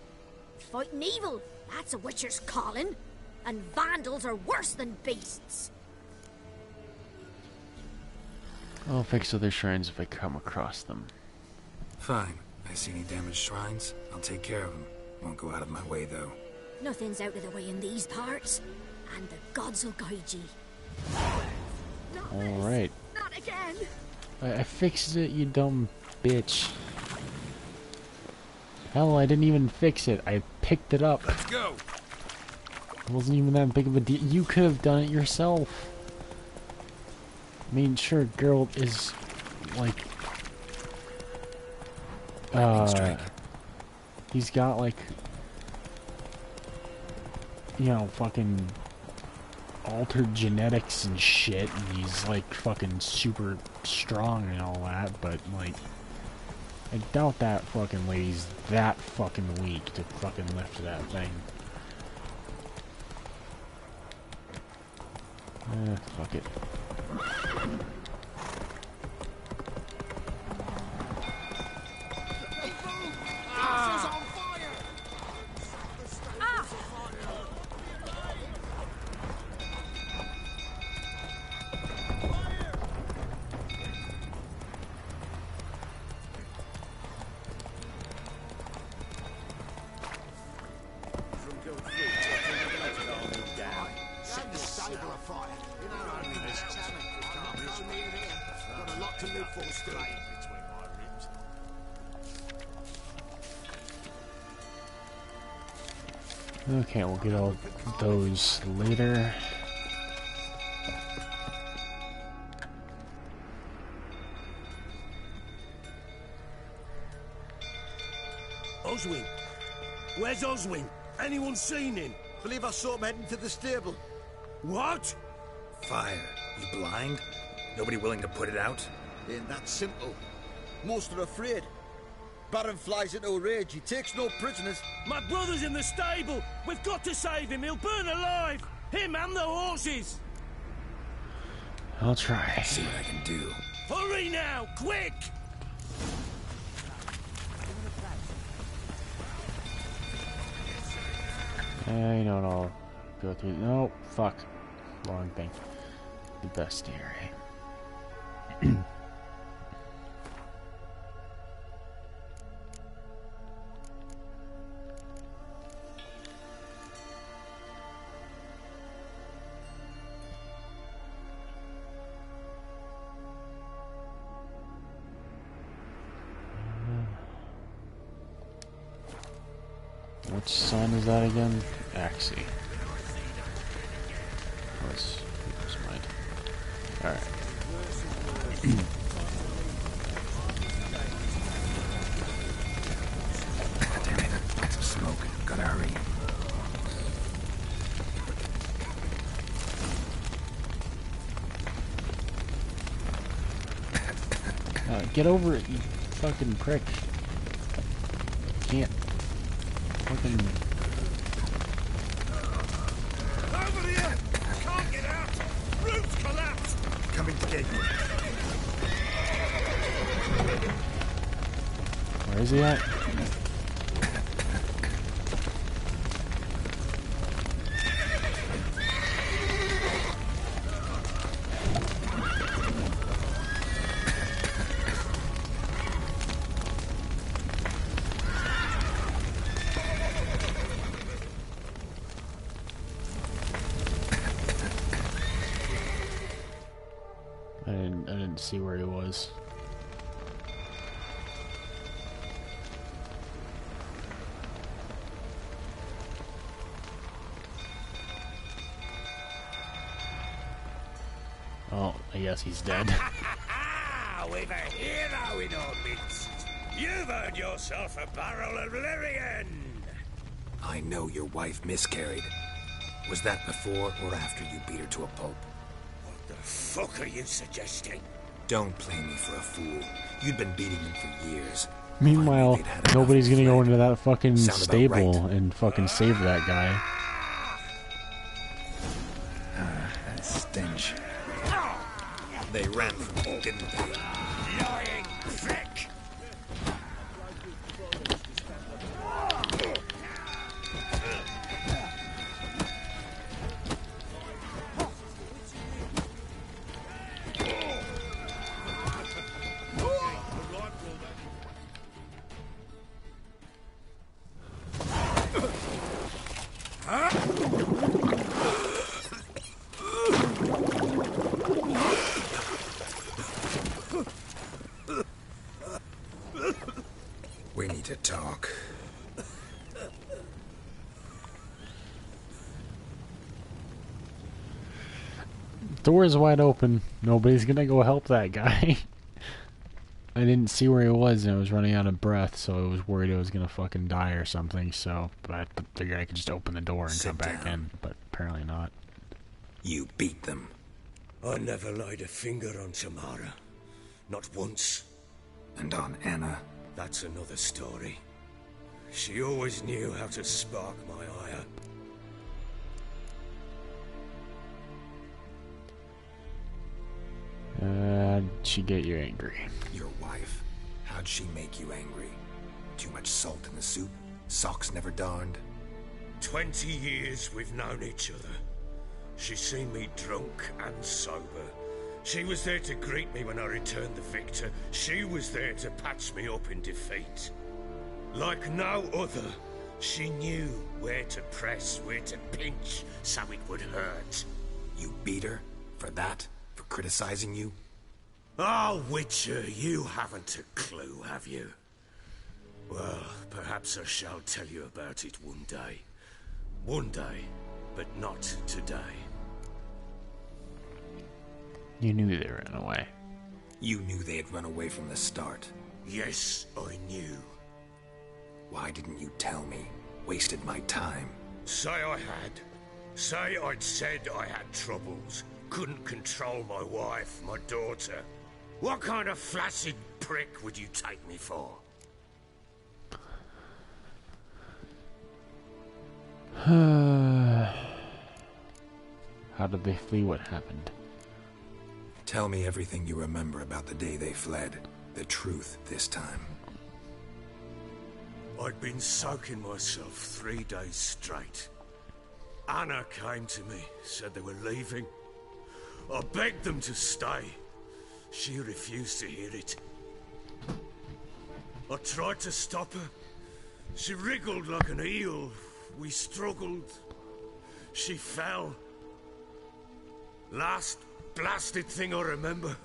Fighting evil, that's a witcher's calling. And vandals are worse than beasts. I'll fix other shrines if I come across them. Fine. I see any damaged shrines, I'll take care of them. Won't go out of my way, though. Nothing's out of the way in these parts. And the gods will guide ye. Alright. Not again. I fixed it, you dumb bitch. Hell, I didn't even fix it. I picked it up. Let's go. It wasn't even that big of a deal. You could have done it yourself. I mean, sure, Geralt is like, he's got like, you know, fucking altered genetics and shit, and he's like fucking super strong and all that, but like, I doubt that fucking lady's that fucking weak to fucking lift that thing. Fuck it. Okay, we'll get all those later. Oswin! Where's Oswin? Anyone seen him? Believe I saw him heading to the stable. What? Fire. You blind? Nobody willing to put it out? Ain't that simple. Most are afraid. Baron flies into a rage. He takes no prisoners. My brother's in the stable! We've got to save him! He'll burn alive! Him and the horses! I'll try. See what I can do. Hurry now! Quick! You know what, I'll go through... No, fuck. Wrong thing. The bestiary. Which sign is that again? Axie. What's mine? Alright. Damn it. Got some smoke. Gotta hurry. Get over it, you fucking prick. Can't. Fucking. Over here! Can't get out! Roof's collapsed! Coming to get you. Where is he at? I didn't see where he was. Oh, I guess he's dead. We've a hero in our midst. You've earned yourself a barrel of Lyrian. I know your wife miscarried. Was that before or after you beat her to a pulp? What the fuck are you suggesting? Don't play me for a fool. You'd been beating them for years. Meanwhile, nobody's gonna go into that fucking Sound about stable right. and fucking save that guy. That stench. They ran from you, didn't they? Lying prick! We need to talk. Door is wide open. Nobody's gonna go help that guy. I didn't see where he was and I was running out of breath, so I was worried I was gonna fucking die or something, so but I figured I could just open the door and Sit come back down. in, but apparently not. You beat them. I never laid a finger on Tamara. Not once. And on Anna. That's another story. She always knew how to spark my ire. How'd she get you angry? Your wife. How'd she make you angry? Too much salt in the soup? Socks never darned? 20 years we've known each other. She's seen me drunk and sober. She was there to greet me when I returned the victor. She was there to patch me up in defeat. Like no other, she knew where to press, where to pinch, so it would hurt. You beat her? For that? For criticizing you? Oh, Witcher, you haven't a clue, have you? Well, perhaps I shall tell you about it one day. One day, but not today. You knew they ran away. You knew they had run away from the start. Yes, I knew. Why didn't you tell me? Wasted my time. Say I had. Say I'd said I had troubles. Couldn't control my wife, my daughter. What kind of flaccid prick would you take me for? How did they flee? What happened? Tell me everything you remember about the day they fled. The truth this time. I'd been soaking myself 3 days straight. Anna came to me, said they were leaving. I begged them to stay. She refused to hear it. I tried to stop her. She wriggled like an eel. We struggled. She fell. Last blasted thing I remember.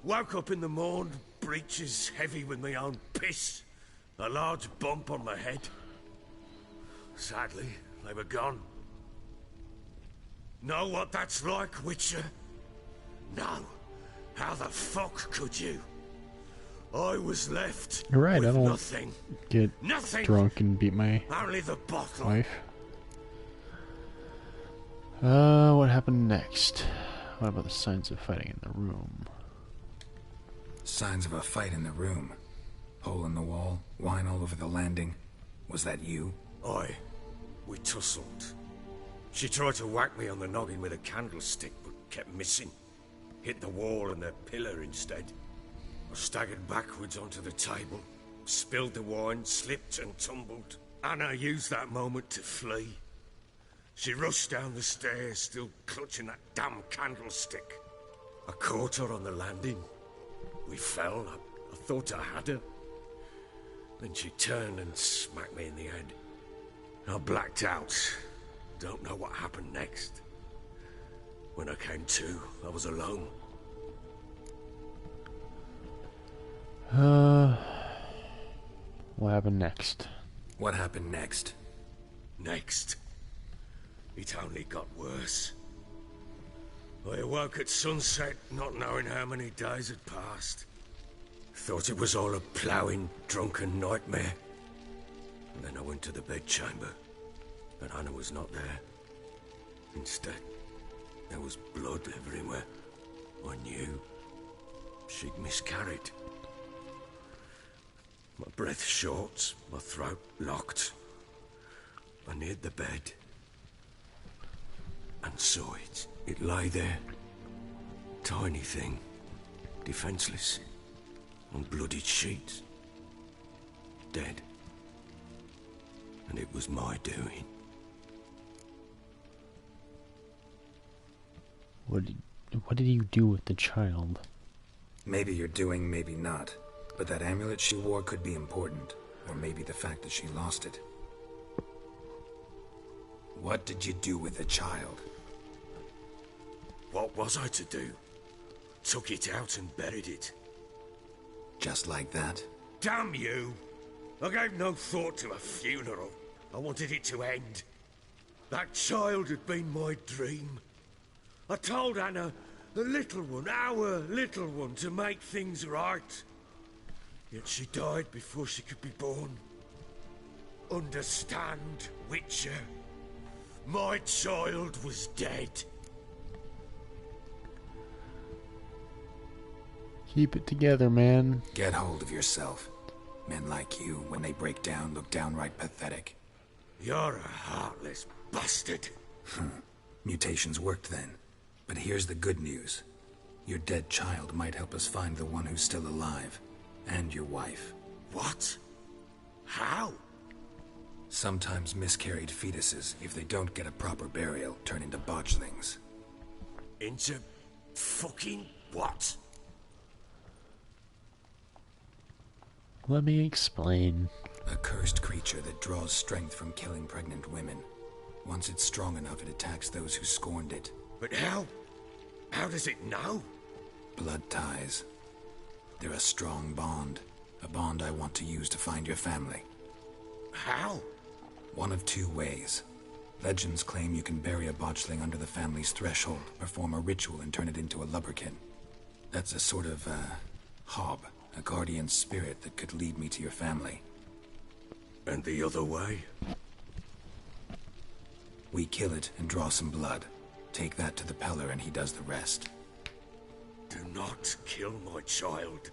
Woke up in the morn, breeches heavy with my own piss. A large bump on my head. sadly, they were gone. Know what that's like, Witcher? No. How the fuck could you? I was left You're right, with I don't nothing. get drunk and beat my Only the bottle. wife. What happened next? What about the signs of fighting in the room? Signs of a fight in the room. Hole in the wall, wine all over the landing. Was that you? Aye. We tussled. She tried to whack me on the noggin with a candlestick, but kept missing. Hit the wall and the pillar instead. I staggered backwards onto the table, spilled the wine, slipped and tumbled. Anna used that moment to flee. She rushed down the stairs, still clutching that damn candlestick. I caught her on the landing. We fell. I thought I had her. Then she turned and smacked me in the head. I blacked out. Don't know what happened next. When I came to, I was alone. What happened next? What happened next? Next. It only got worse. I awoke at sunset, not knowing how many days had passed. Thought it was all a ploughing, drunken nightmare. And then I went to the bedchamber, but Anna was not there. Instead, there was blood everywhere. I knew she'd miscarried. My breath short, my throat locked. I neared the bed and saw it. It lay there. Tiny thing. Defenseless. On bloodied sheets. Dead. And it was my doing. What did you do with the child? Maybe you're doing, maybe not. But that amulet she wore could be important. Or maybe the fact that she lost it. What did you do with the child? What was I to do? Took it out and buried it. Just like that? Damn you! I gave no thought to a funeral. I wanted it to end. That child had been my dream. I told Anna, the little one, our little one, to make things right. Yet she died before she could be born. Understand, Witcher? My child was dead. Keep it together, man. Get hold of yourself. Men like you, when they break down, look downright pathetic. You're a heartless bastard. Mutations worked then. But here's the good news. Your dead child might help us find the one who's still alive. And your wife. What? How? Sometimes miscarried fetuses, if they don't get a proper burial, turn into botchlings. Into fucking what? Let me explain. A cursed creature that draws strength from killing pregnant women. Once it's strong enough, it attacks those who scorned it. But how? How does it know? Blood ties. They're a strong bond. A bond I want to use to find your family. How? One of two ways. Legends claim you can bury a botchling under the family's threshold, perform a ritual and turn it into a lubberkin. That's a sort of, hob. A guardian spirit that could lead me to your family. And the other way? We kill it and draw some blood. Take that to the Peller and he does the rest. Do not kill my child.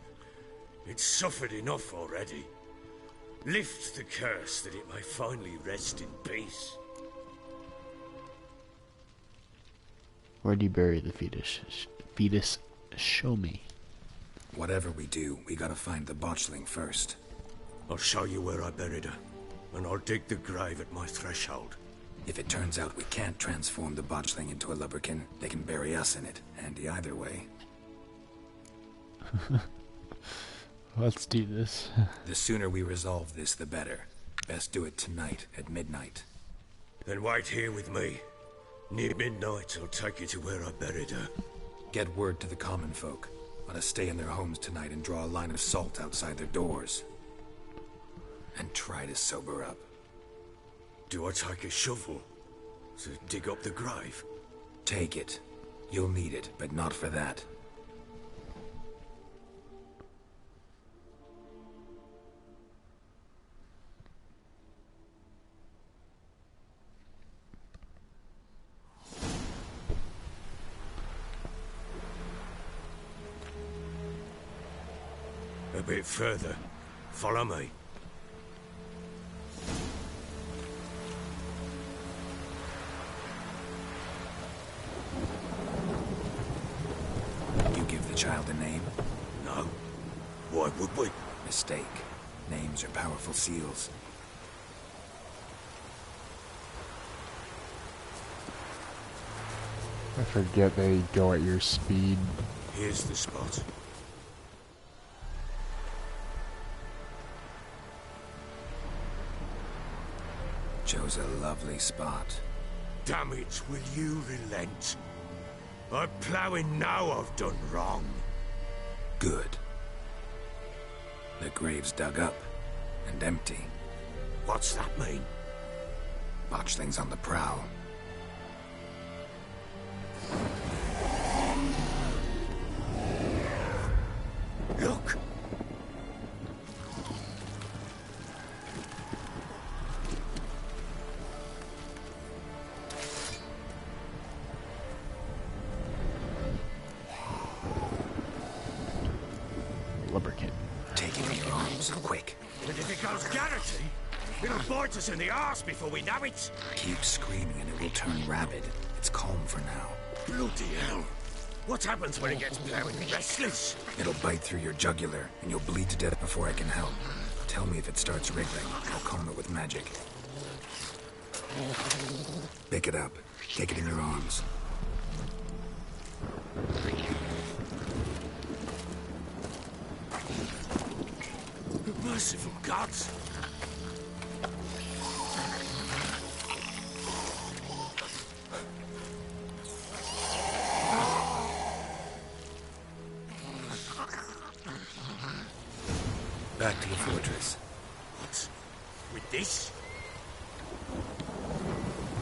It's suffered enough already. Lift the curse that it may finally rest in peace. Where'd you bury the fetus? Fetus, show me. Whatever we do, we gotta find the botchling first. I'll show you where I buried her, and I'll dig the grave at my threshold. If it turns out we can't transform the botchling into a lubberkin, they can bury us in it. Handy either way. Let's do this. The sooner we resolve this, the better. Best do it tonight, at midnight. Then wait here with me. Near midnight, I'll take you to where I buried her. Get word to the common folk. Let us stay in their homes tonight and draw a line of salt outside their doors. And try to sober up. Do I take a shovel to dig up the grave? Take it. You'll need it, but not for that. A bit further. Follow me. You give the child a name? No. Why would we? Mistake. Names are powerful seals. I forget they go at your speed. Here's the spot. Chose a lovely spot. Damn it, will you relent? I'm ploughing now I've done wrong. Good. The grave's dug up and empty. What's that mean? Botchling's on the prowl. Look! Lubricant. Take it in your arms, quick. And if it goes Garrity, it'll bite us in the arse before we know it. Keep screaming and it will turn rabid. It's calm for now. Bloody hell. What happens when it gets ploughing restless? It'll bite through your jugular, and you'll bleed to death before I can help. Tell me if it starts wriggling. I'll calm it with magic. Pick it up. Take it in your arms. Merciful gods! Back to the fortress. What? With this?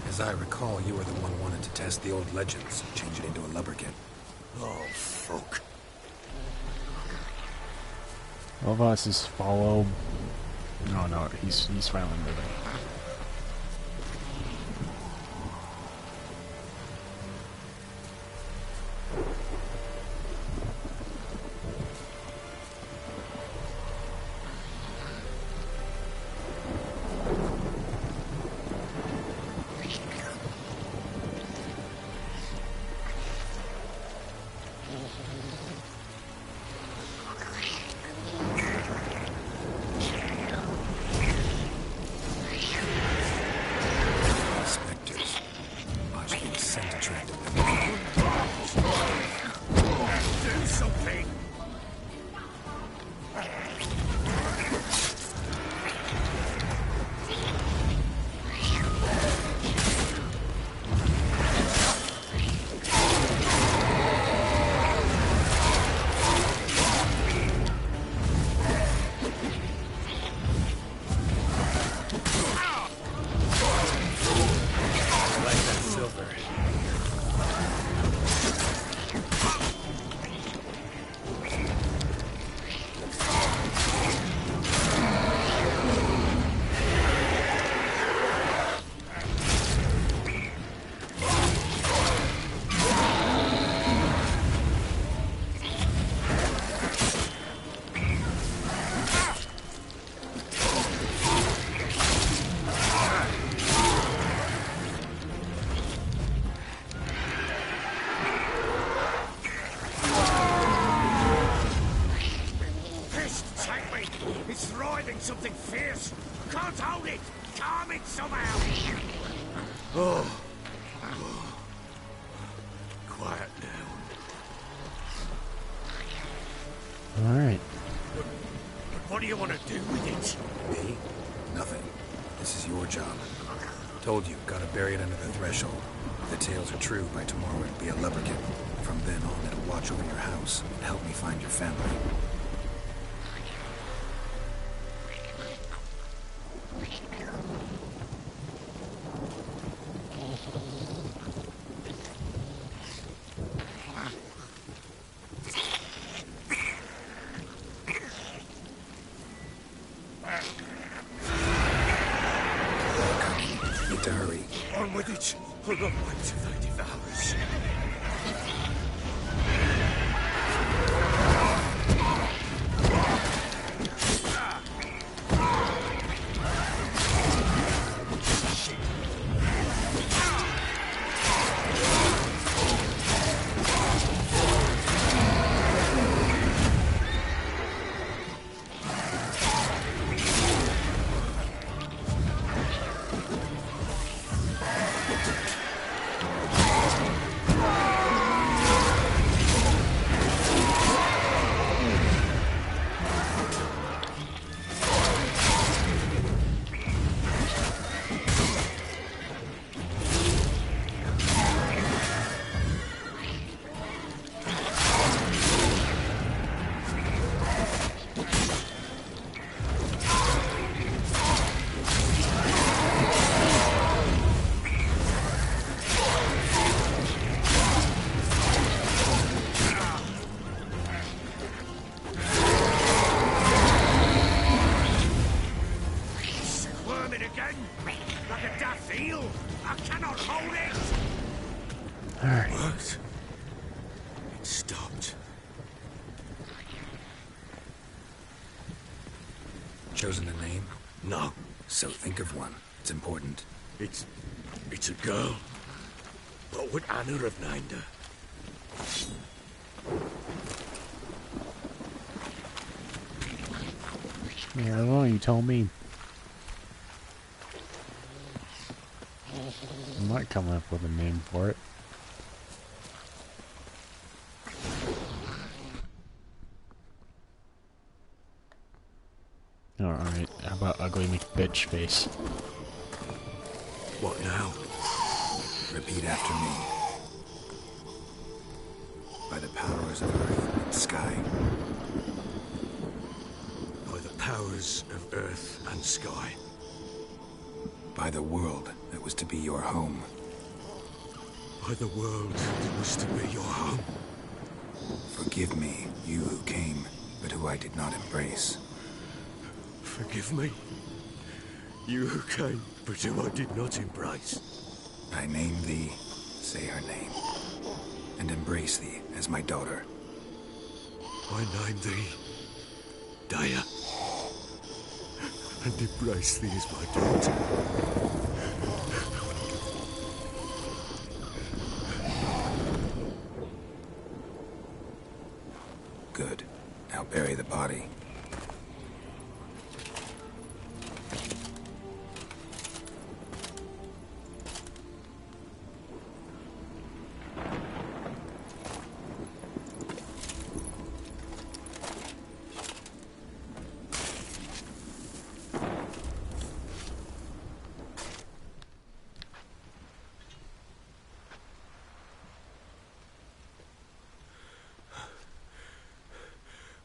As I recall, you were the one who wanted to test the old legends, change it into a lubricant. Oh, fuck. All of us is follow. No, he's finally moving. Something fierce. Can't hold it. Calm it somehow. Oh. Quiet now. All right. What do you want to do with it? Me? Nothing. This is your job. Told you, gotta bury it under the threshold. If the tales are true, by tomorrow it'll be a lubricant. From then on, it'll watch over your house and help me find your family. On with it, or I'll wait till they devour us. Chosen a name? No. So think of one. It's important. It's a girl. What would Anna have named her? Yeah, I don't know, you tell me. I might come up with a name for it. Alright, how about Ugly McBitch Face? What now? Repeat after me. By the powers of earth and sky. By the powers of earth and sky. By the world that was to be your home. By the world that was to be your home. Forgive me, you who came, but who I did not embrace. Forgive me, you who came, but who I did not embrace. I name thee, say her name, and embrace thee as my daughter. I name thee, Daya, and embrace thee as my daughter. Good. Now bury the body.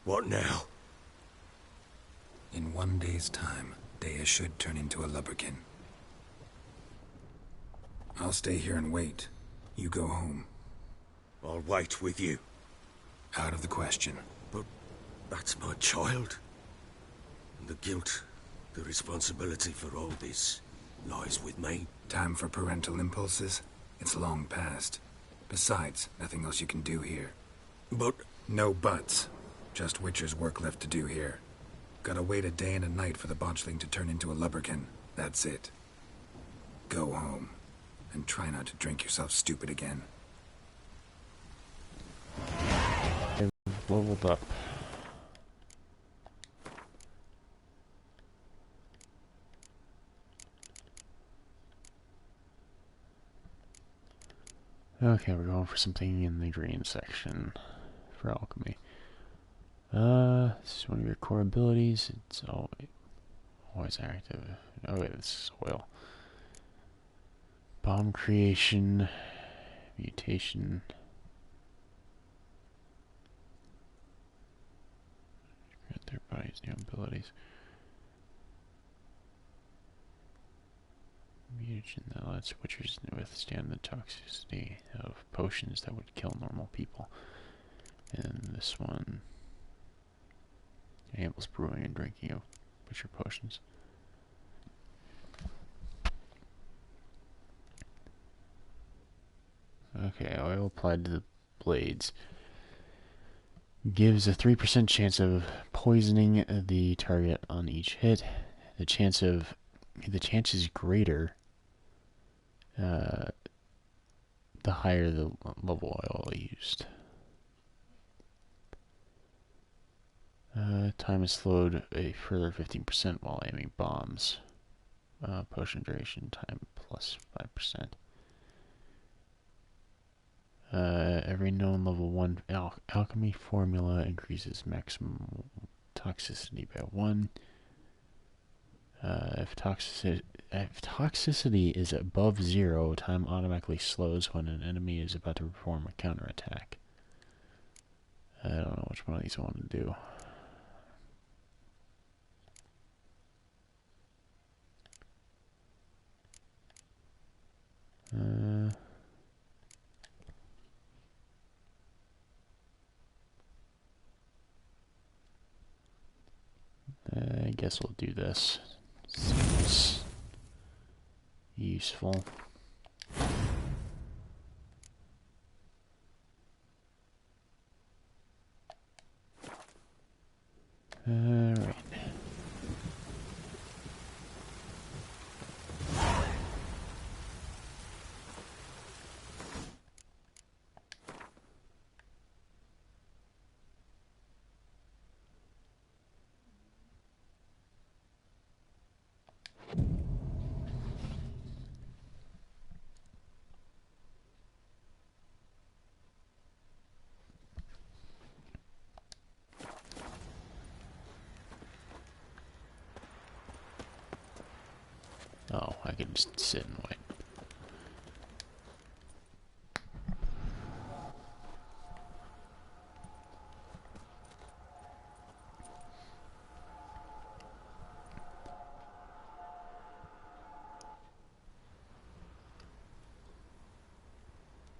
What now? In 1 day's time, Daya should turn into a lubberkin. I'll stay here and wait. You go home. I'll wait with you. Out of the question. But that's my child. And the guilt, the responsibility for all this, lies with me. Time for parental impulses? It's long past. Besides, nothing else you can do here. But... No buts. Just Witcher's work left to do here. Gotta wait a day and a night for the Botchling to turn into a lubberkin. That's it. Go home. And try not to drink yourself stupid again. I've leveled up. Okay, we're going for something in the green section for alchemy. This is one of your core abilities. It's always active. Oh wait, this is oil. Bomb creation, mutation. Grant their bodies new abilities. Mutagen that lets witchers withstand the toxicity of potions that would kill normal people. And this one enables brewing and drinking of witcher potions. Okay, oil applied to the blades gives a 3% chance of poisoning the target on each hit. The chance is greater the higher the level oil used. Time is slowed a further 15% while aiming bombs. Potion duration time plus 5%. Every known level 1 alchemy formula increases maximum toxicity by 1. If toxicity is above 0, time automatically slows when an enemy is about to perform a counterattack. I don't know which one of these I want to do. I guess we'll do this. Seems useful. Alright. Oh, I can just sit and wait.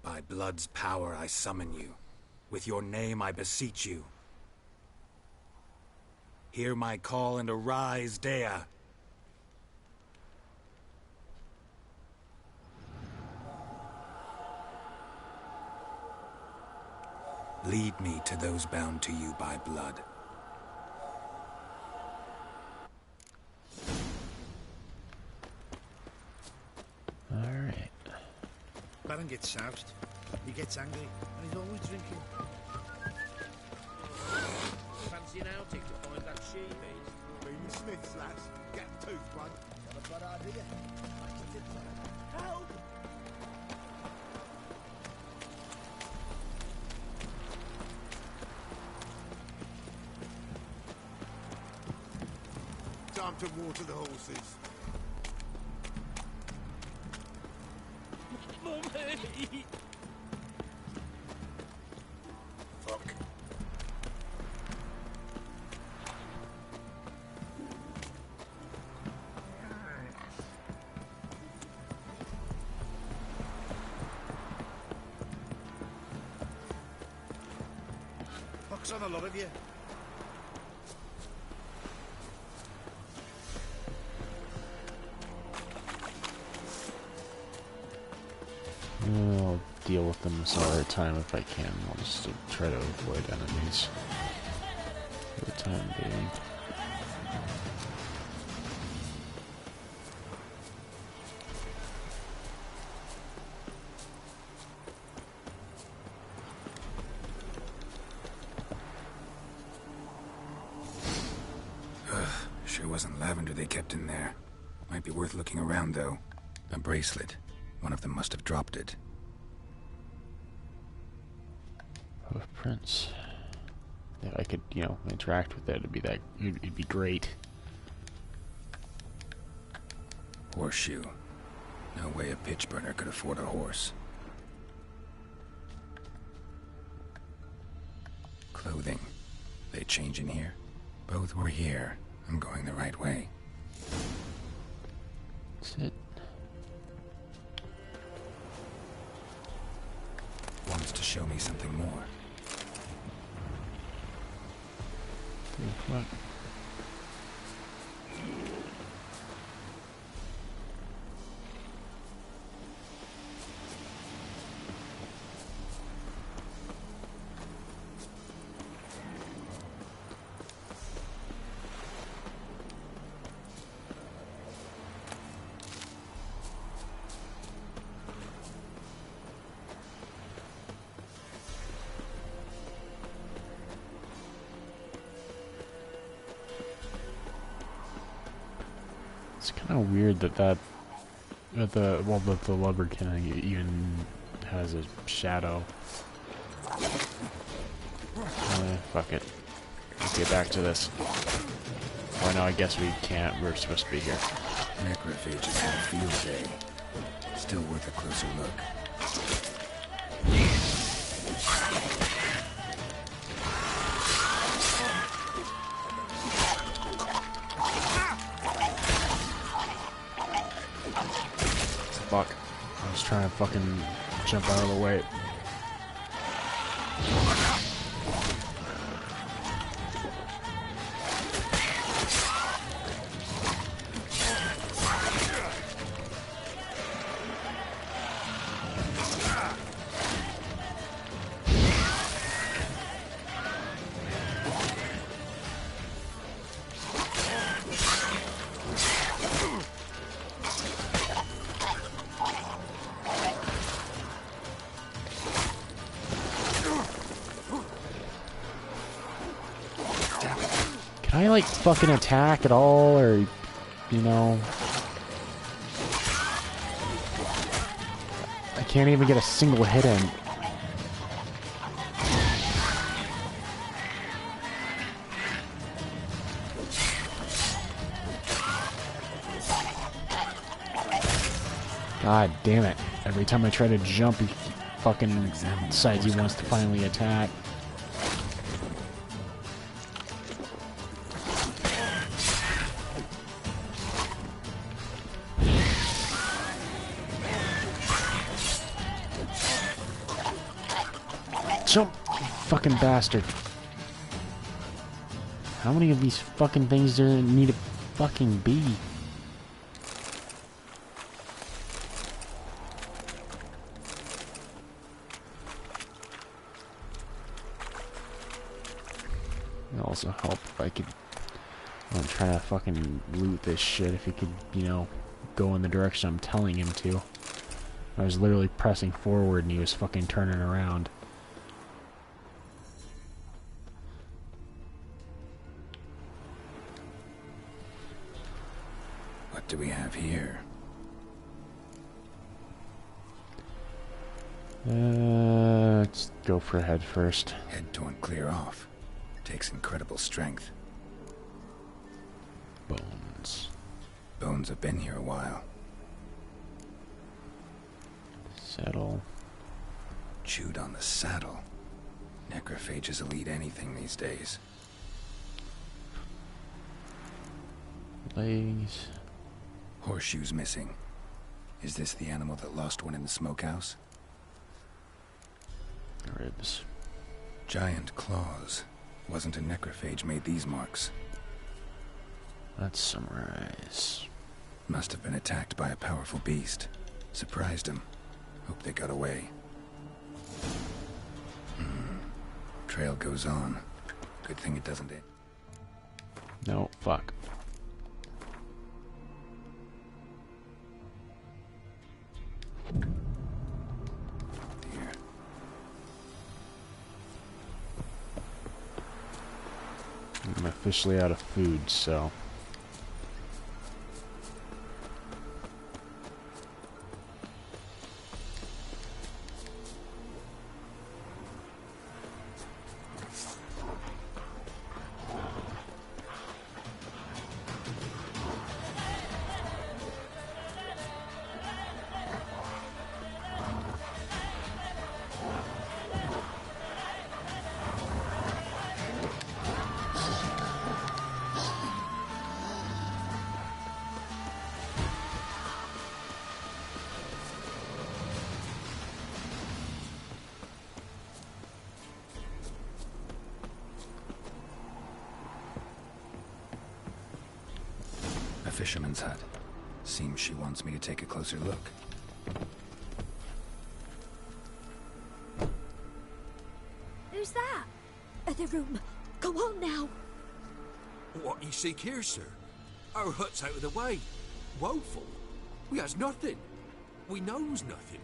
By blood's power I summon you. With your name I beseech you. Hear my call and arise, Dea. Lead me to those bound to you by blood. Alright. Baron gets soused. He gets angry, and he's always drinking. Fancy an outing to find that sheep is? Bring the Smiths, lads. Get a tooth, one. Got a bad idea. Help! Time to water the horses. Mummy! Fuck. Fuck's on a lot of you. I'll deal with them some other time if I can. I'll just try to avoid enemies for the time being. Sure wasn't lavender they kept in there. Might be worth looking around, though. A bracelet. One of them must have dropped it. Hoofprints. If I could, interact with that, it'd be great. Horseshoe. No way a pitch burner could afford a horse. Clothing. They change in here? Both were here. I'm going the right way. Sit. Wants to show me something more. What? It's kind of weird that the Lubberkin even has a shadow. Fuck it. Let's get back to this. Oh no, I guess we can't. We're supposed to be here. Necrophages have a field day. Still worth a closer look. Fuck. I was trying to fucking jump out of the way. Can I, like, fucking attack at all, or, you know... I can't even get a single hit in. God damn it. Every time I try to jump, he fucking decides he wants to finally attack. Jump, fucking bastard. How many of these fucking things do there need to fucking be? It'd also help if I could... I'm trying to fucking loot this shit. If he could, you know, go in the direction I'm telling him to. I was literally pressing forward and he was fucking turning around. What do we have here? Let's go for head first. Head torn clear off. Takes incredible strength. Bones. Bones have been here a while. Saddle. Chewed on the saddle. Necrophages will eat anything these days. Legs. Horseshoes missing. Is this the animal that lost one in the smokehouse? Ribs. Giant claws. Wasn't a necrophage made these marks. Let's summarize. Must have been attacked by a powerful beast. Surprised him. Hope they got away. Trail goes on. Good thing it doesn't end. No, fuck. Here. I'm officially out of food, so... Fisherman's hut. Seems she wants me to take a closer look. Who's that? The room. Go on now. What you seek here, sir? Our hut's out of the way. Woeful. We has nothing. We knows nothing.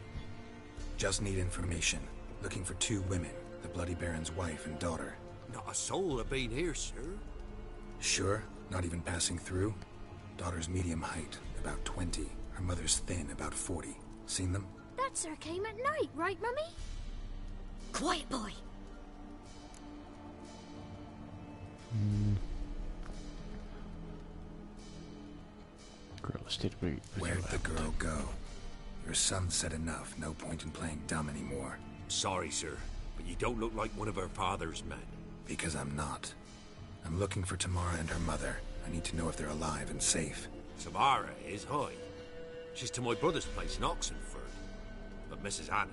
Just need information. Looking for 2 women. The Bloody Baron's wife and daughter. Not a soul have been here, sir. Sure? Not even passing through? Daughter's medium height, about 20. Her mother's thin, about 40. Seen them? That's her came at night, right, Mummy? Quiet, boy. Where'd the girl go? Your son said enough. No point in playing dumb anymore. Sorry, sir, but you don't look like one of her father's men. Because I'm not. I'm looking for Tamara and her mother. I need to know if they're alive and safe. Tamara is, hi. She's to my brother's place in Oxenford. But Mrs. Anna,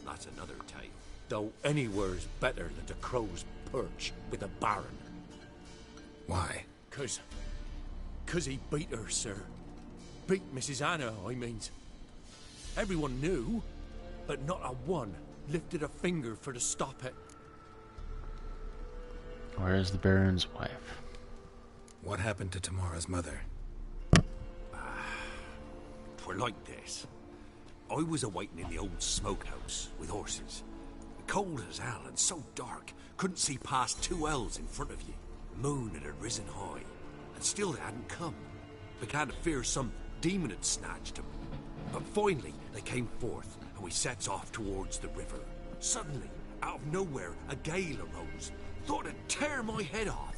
that's another tale. Though anywhere's better than the Crow's Perch with a Baron. Why? 'Cause he beat her, sir. Beat Mrs. Anna, I means. Everyone knew, but not a one lifted a finger for to stop it. Where is the Baron's wife? What happened to Tamara's mother? Twere like this. I was awaiting in the old smokehouse with horses. Cold as hell and so dark, couldn't see past 2 ells in front of you. Moon had risen high, and still they hadn't come. Began to fear some demon had snatched them. But finally, they came forth, and we sets off towards the river. Suddenly, out of nowhere, a gale arose. Thought it'd tear my head off.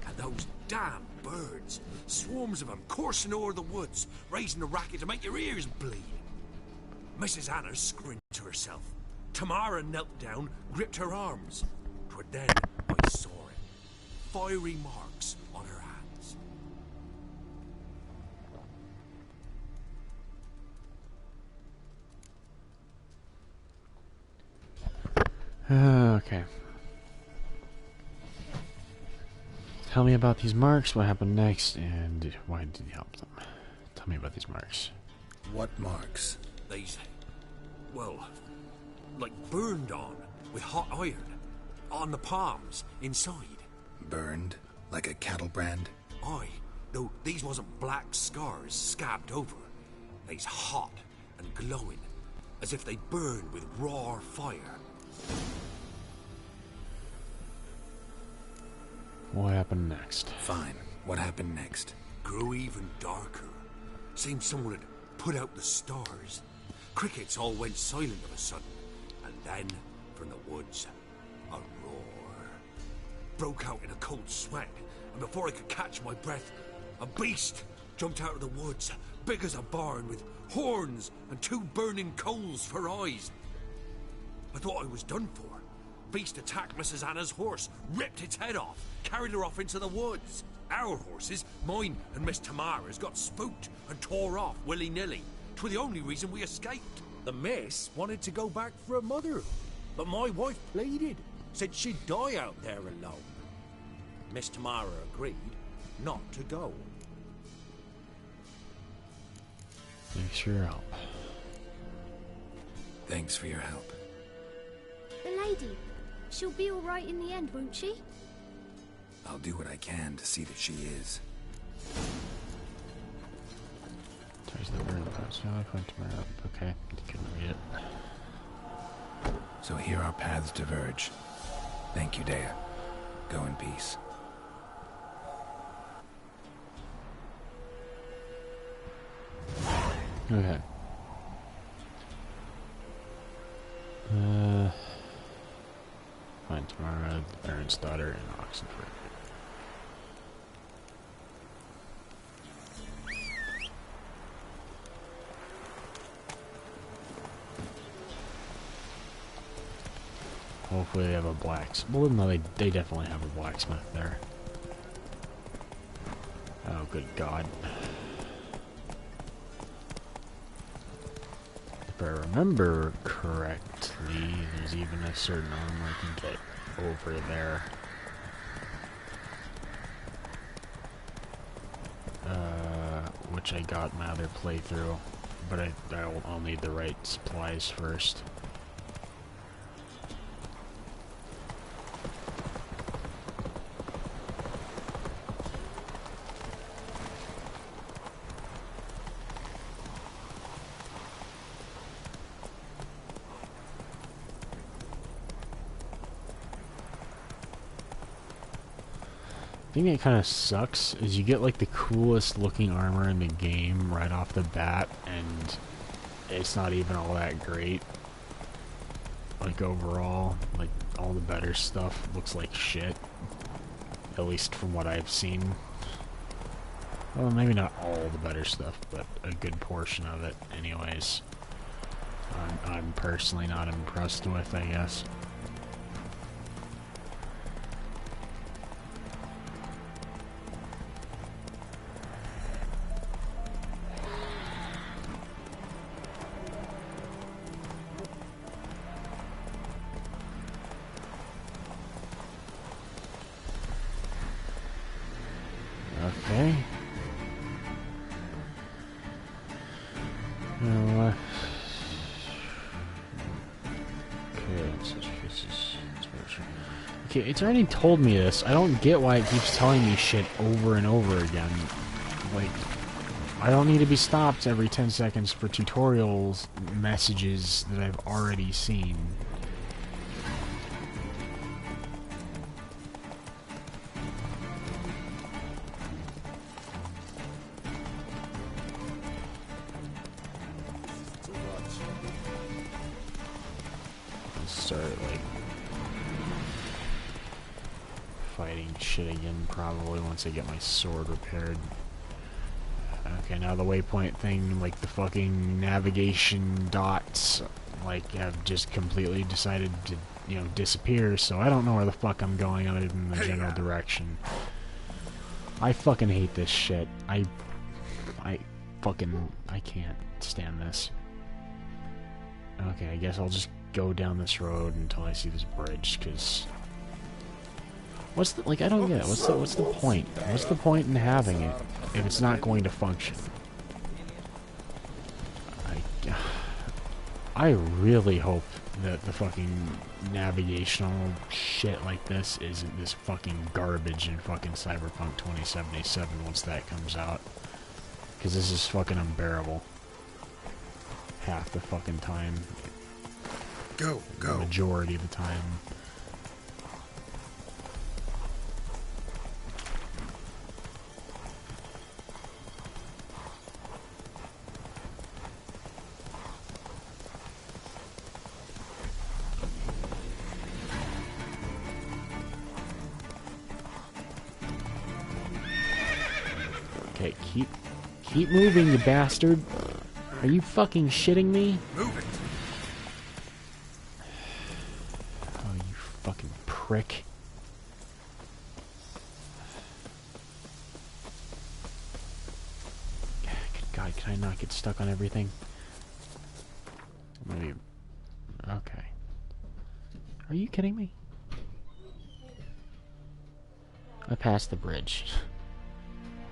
And those damn birds, swarms of them coursing o'er the woods, raising a racket to make your ears bleed. Mrs. Anna screamed to herself. Tamara knelt down, gripped her arms. 'Twere then I saw it. Fiery marks on her hands. Okay. Tell me about these marks, what happened next, and why did you help them? Tell me about these marks. What marks? These, well, like burned on with hot iron. On the palms, inside. Burned? Like a cattle brand? Aye, though these wasn't black scars scabbed over. They's hot and glowing, as if they burned with raw fire. What happened next? Fine. What happened next? Grew even darker. Seemed someone had put out the stars. Crickets all went silent of a sudden. And then, from the woods, a roar. Broke out in a cold sweat, and before I could catch my breath, a beast jumped out of the woods, big as a barn, with horns and 2 burning coals for eyes. I thought I was done for. Beast attacked Mrs. Anna's horse, ripped its head off, carried her off into the woods. Our horses, mine and Miss Tamara's, got spooked and tore off willy-nilly. 'Twere the only reason we escaped. The miss wanted to go back for her mother, but my wife pleaded, said she'd die out there alone. Miss Tamara agreed not to go. Thanks for your help. Thanks for your help. The lady. She'll be all right in the end, won't she? I'll do what I can to see that she is. There's the bird post. Okay, you couldn't read it. So here our paths diverge. Thank you, Dea. Go in peace. Okay. Find Tamara, the Baron's daughter, in Oxenford. Hopefully they have a blacksmith. Well, no, they definitely have a blacksmith there. Oh, good God. If I remember correctly, there's even a certain armor I can get over there. Which I got in my other playthrough, but I'll need the right supplies first. thing that kind of sucks is you get like the coolest looking armor in the game right off the bat, and it's not even all that great. Like overall, like all the better stuff looks like shit. At least from what I've seen. Well, maybe not all the better stuff, but a good portion of it anyways. I'm personally not impressed with, I guess. Okay. Okay, it's already told me this. I don't get why it keeps telling me shit over and over again. Like, I don't need to be stopped every 10 seconds for tutorials messages that I've already seen. Start, like, fighting shit again, probably, once I get my sword repaired. Okay, now the waypoint thing, like, the fucking navigation dots, like, have just completely decided to, you know, disappear, so I don't know where the fuck I'm going other than the general direction. I fucking hate this shit. I can't stand this. Okay, I guess I'll just go down this road until I see this bridge, because what's the, like, I don't get it. What's the point? What's the point in having it if it's not going to function? I really hope that the fucking navigational shit like this isn't this fucking garbage in fucking Cyberpunk 2077 once that comes out, because this is fucking unbearable half the fucking time. Go. The majority of the time. Okay, keep moving, you bastard. Are you fucking shitting me? Move it. Fucking prick. Good God, can I not get stuck on everything? Maybe. Okay. Are you kidding me? I passed the bridge.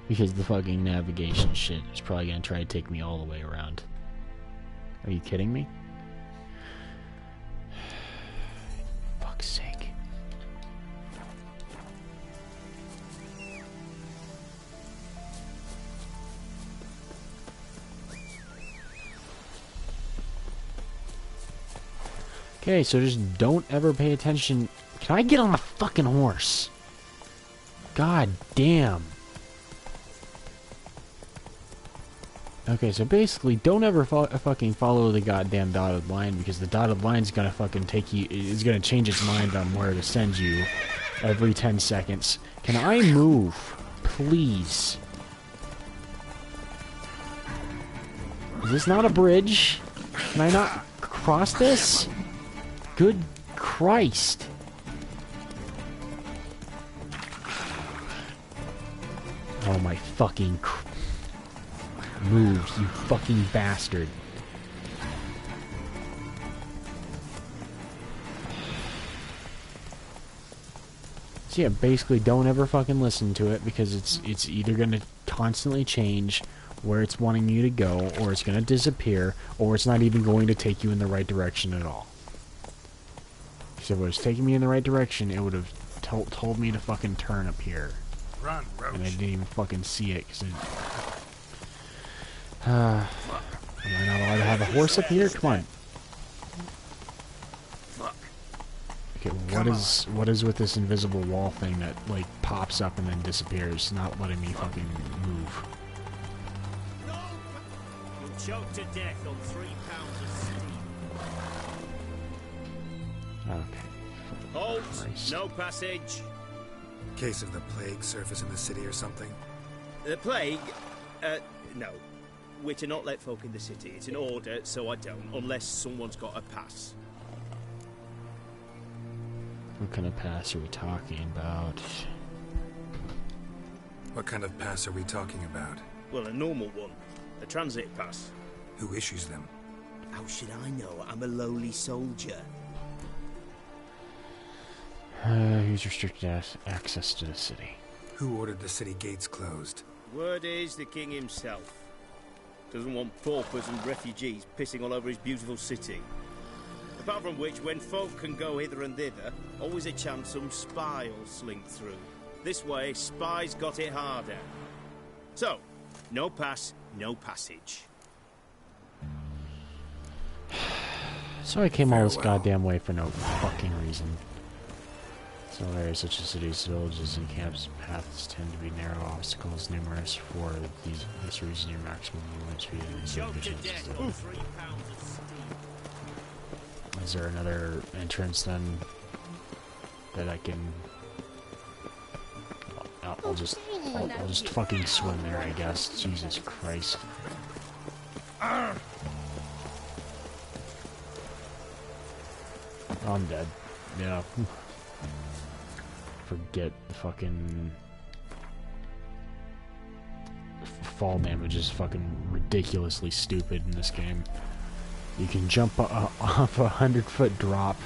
Because the fucking navigation shit is probably gonna try to take me all the way around. Are you kidding me? Sake. Okay, so just don't ever pay attention. Can I get on the fucking horse? God damn. Okay, so basically, don't ever fucking follow the goddamn dotted line, because the dotted line's gonna fucking take you, is gonna change its mind on where to send you every 10 seconds. Can I move? Please. Is this not a bridge? Can I not cross this? Good Christ. Oh my fucking move, you fucking bastard. So yeah, basically don't ever fucking listen to it, because it's either gonna constantly change where it's wanting you to go, or it's gonna disappear, or it's not even going to take you in the right direction at all. Because if it was taking me in the right direction, it would have told me to fucking turn up here. Run, Roach. And I didn't even fucking see it, because am I not allowed to have a horse up here? Come on. Fuck. Okay, what is with this invisible wall thing that like pops up and then disappears, not letting me fucking move? You'll choke to death on 3 pounds of steam. Okay. Halt! No passage. Case of the plague surface in the city or something? The plague? No. We're to not let folk in the city. It's an order, so I don't, unless someone's got a pass. What kind of pass are we talking about? What kind of pass are we talking about? Well, a normal one. A transit pass. Who issues them? How should I know? I'm a lowly soldier. Who's restricted access to the city? Who ordered the city gates closed? Word is the king himself. Doesn't want paupers and refugees pissing all over his beautiful city. Apart from which, when folk can go hither and thither, always a chance some spy will slink through. This way, spies got it harder. So, no pass, no passage. So I came all this goddamn way for no fucking reason. Some areas such as cities, villages, and camps paths tend to be narrow, obstacles numerous. For this reason, your maximum movement speed is Is there another entrance then that I can? I'll just fucking swim there, I guess. Jesus Christ. Oh, I'm dead. Yeah. Forget the fucking fall damage is fucking ridiculously stupid in this game. You can jump off a 100-foot drop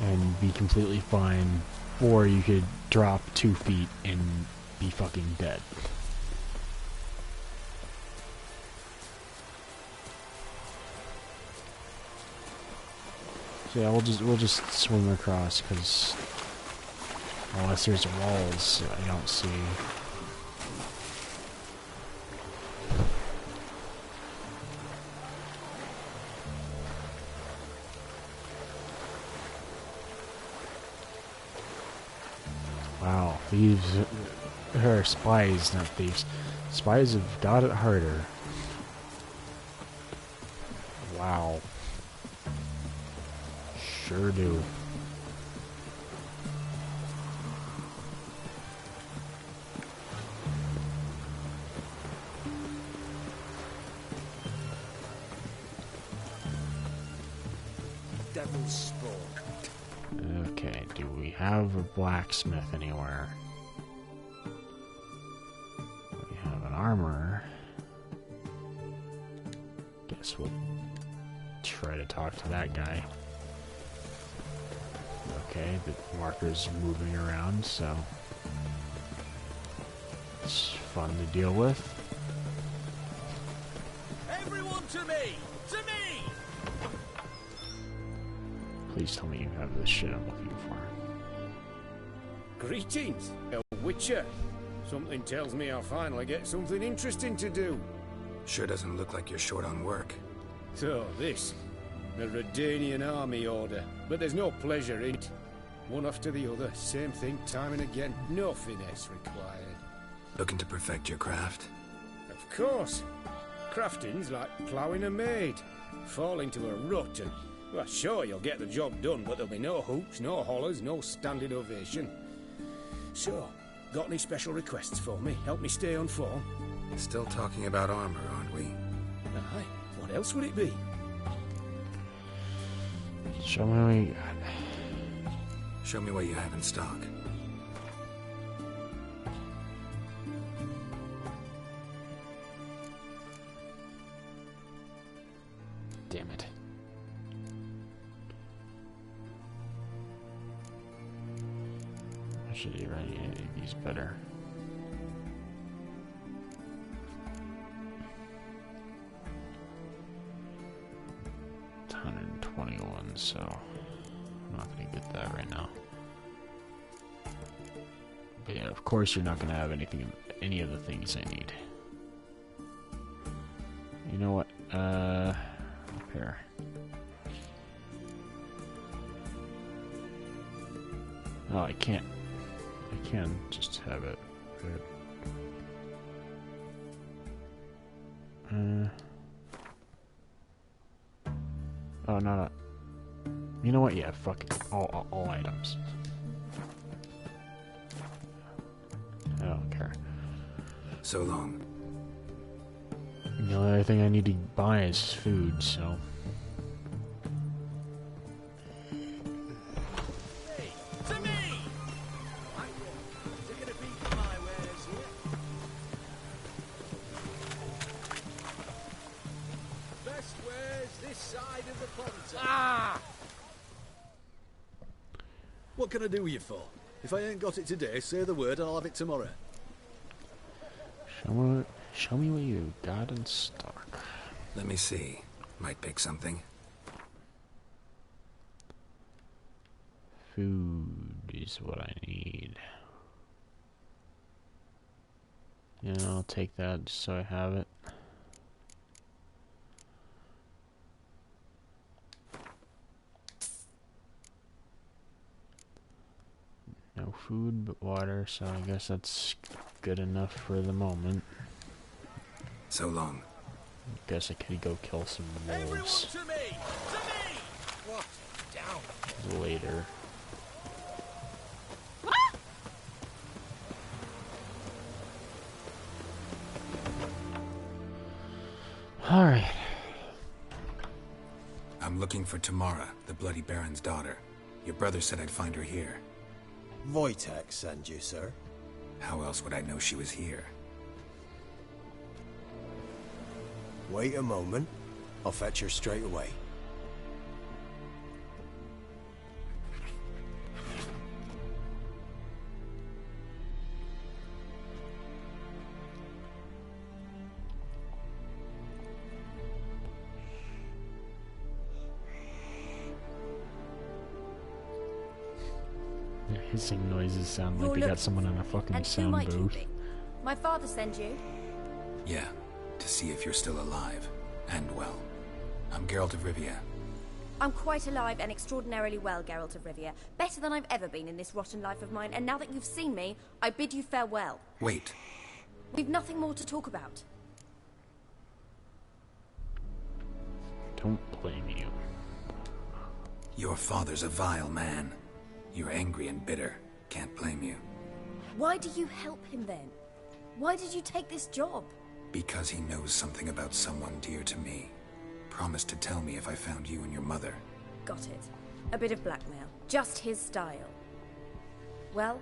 and be completely fine, or you could drop 2 feet and be fucking dead. So yeah, we'll just swim across, because unless there's walls I don't see. Wow, thieves are spies, not thieves. Spies have got it harder. Wow. Sure do. Devil's spawn. Okay, do we have a blacksmith anywhere? We have an armorer. Guess we'll try to talk to that guy. Okay, the marker's moving around, so it's fun to deal with. Everyone to me! To me! Please tell me you have the shit I'm looking for. Greetings, a witcher. Something tells me I'll finally get something interesting to do. Sure doesn't look like you're short on work. So, this. The Redanian army order. But there's no pleasure in it. One after the other, same thing time and again. No finesse required. Looking to perfect your craft? Of course. Crafting's like ploughing a maid. Fall into a rut and... Well, sure, you'll get the job done, but there'll be no hoops, no hollers, no standing ovation. So, got any special requests for me? Help me stay on form? Still talking about armor, aren't we? Aye. What else would it be? Show me what you got. Show me what you have in stock. Damn it. I should have run any of these better. It's 121, so I'm not going to get that right now. But yeah, of course you're not going to have any of the things I need. You know what? Repair. Oh, I can't. I can just have it. Oh, no. You know what? Yeah, fuck it. All items. I don't care. So long. The only other thing I need to buy is food, so... Hey, to me! You're gonna be my wares here. Best wares this side of the pond. Ah! What can I do with you for? If I ain't got it today, say the word and I'll have it tomorrow. Show me what you got in stock. Let me see. Might pick something. Food is what I need. Yeah, I'll take that just so I have it. No food but water, so I guess that's good enough for the moment. So long. Guess I could go kill some wolves To me! What? Down. later. Alright. I'm looking for Tamara, the Bloody Baron's daughter. Your brother said I'd find her here. Wojtek sent you, sir. How else would I know she was here? Wait a moment. I'll fetch her straight away. Yeah, hissing noises sound like they got someone on a fucking sound booth. My father sent you. Yeah, to see if you're still alive. And well. I'm Geralt of Rivia. I'm quite alive and extraordinarily well, Geralt of Rivia. Better than I've ever been in this rotten life of mine, and now that you've seen me, I bid you farewell. Wait. We've nothing more to talk about. Don't blame you. Your father's a vile man. You're angry and bitter. Can't blame you. Why do you help him then? Why did you take this job? Because he knows something about someone dear to me. Promised to tell me if I found you and your mother. Got it. A bit of blackmail. Just his style. Well,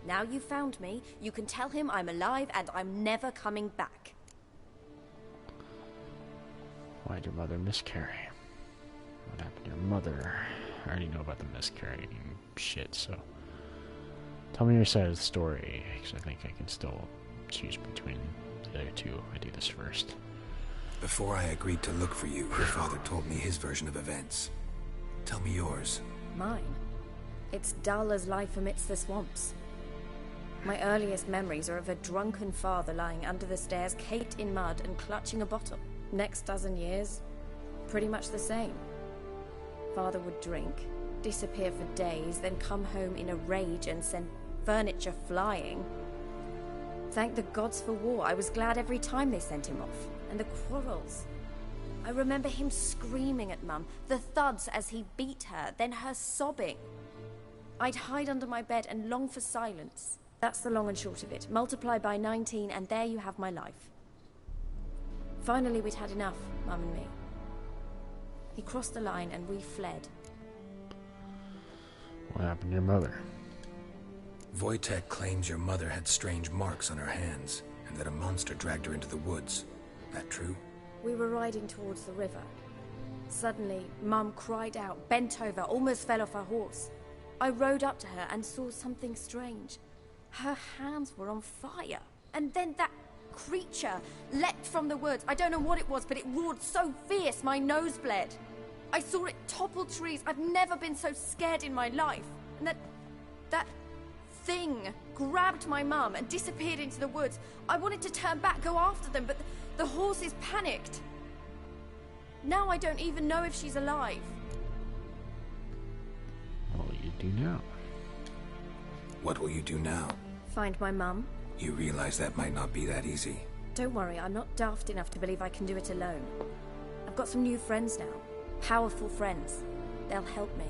now you've found me, you can tell him I'm alive and I'm never coming back. Why'd your mother miscarry? What happened to your mother? I already know about the miscarrying shit, so... Tell me your side of the story, because I think I can still choose between the other two if I do this first. Before I agreed to look for you, your father told me his version of events. Tell me yours. Mine? It's dull as life amidst the swamps. My earliest memories are of a drunken father lying under the stairs, caked in mud and clutching a bottle. Next dozen years, pretty much the same. Father would drink, disappear for days, then come home in a rage and send furniture flying. Thank the gods for war. I was glad every time they sent him off. And the quarrels. I remember him screaming at Mum, the thuds as he beat her, then her sobbing. I'd hide under my bed and long for silence. That's the long and short of it. Multiply by 19 and there you have my life. Finally we'd had enough, Mum and me. He crossed the line and we fled. What happened to your mother? Wojtek claims your mother had strange marks on her hands, and that a monster dragged her into the woods. That true? We were riding towards the river. Suddenly, Mum cried out, bent over, almost fell off her horse. I rode up to her and saw something strange. Her hands were on fire. And then that creature leapt from the woods. I don't know what it was, but it roared so fierce my nose bled. I saw it topple trees. I've never been so scared in my life. And that thing grabbed my mum and disappeared into the woods. I wanted to turn back, go after them, but the horses panicked. Now I don't even know if she's alive. Well, you do now. What will you do now? Find my mum. You realize that might not be that easy. Don't worry, I'm not daft enough to believe I can do it alone. I've got some new friends now. Powerful friends. They'll help me.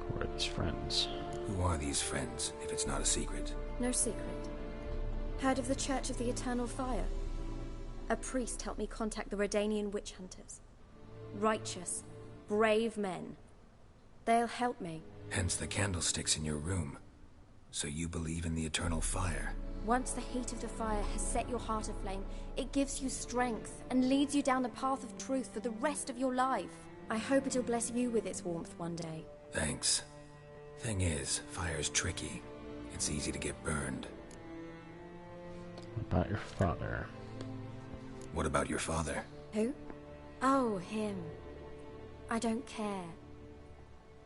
Who are these friends? Who are these friends, if it's not a secret? No secret. Heard of the Church of the Eternal Fire? A priest helped me contact the Redanian witch hunters. Righteous, brave men. They'll help me. Hence the candlesticks in your room. So you believe in the eternal fire? Once the heat of the fire has set your heart aflame, it gives you strength and leads you down the path of truth for the rest of your life. I hope it'll bless you with its warmth one day. Thanks. Thing is, fire's tricky. It's easy to get burned. What about your father? What about your father? Who? Oh, him. I don't care.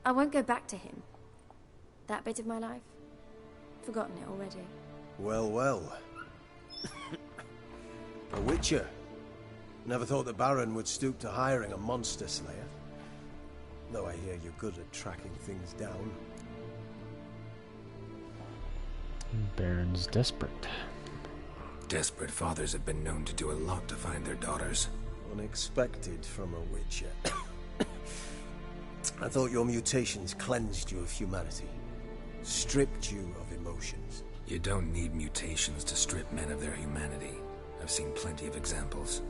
I won't go back to him. That bit of my life? Forgotten it already. Well, well. A witcher. Never thought the Baron would stoop to hiring a monster slayer. Though I hear you're good at tracking things down. Baron's desperate. Desperate fathers have been known to do a lot to find their daughters. Unexpected from a witcher. I thought your mutations cleansed you of humanity. Stripped you of emotions. You don't need mutations to strip men of their humanity. I've seen plenty of examples.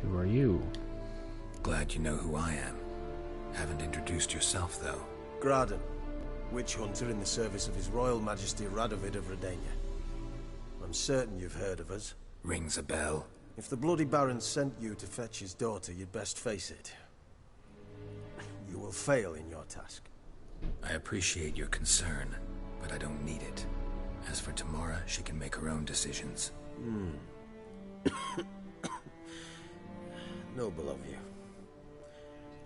Who are you? Glad you know who I am. Haven't introduced yourself, though. Graden, witch hunter in the service of His Royal Majesty Radovid of Redania. I'm certain you've heard of us. Rings a bell. If the Bloody Baron sent you to fetch his daughter, you'd best face it. You will fail in your task. I appreciate your concern, but I don't need it. As for Tamara, she can make her own decisions. Noble of you.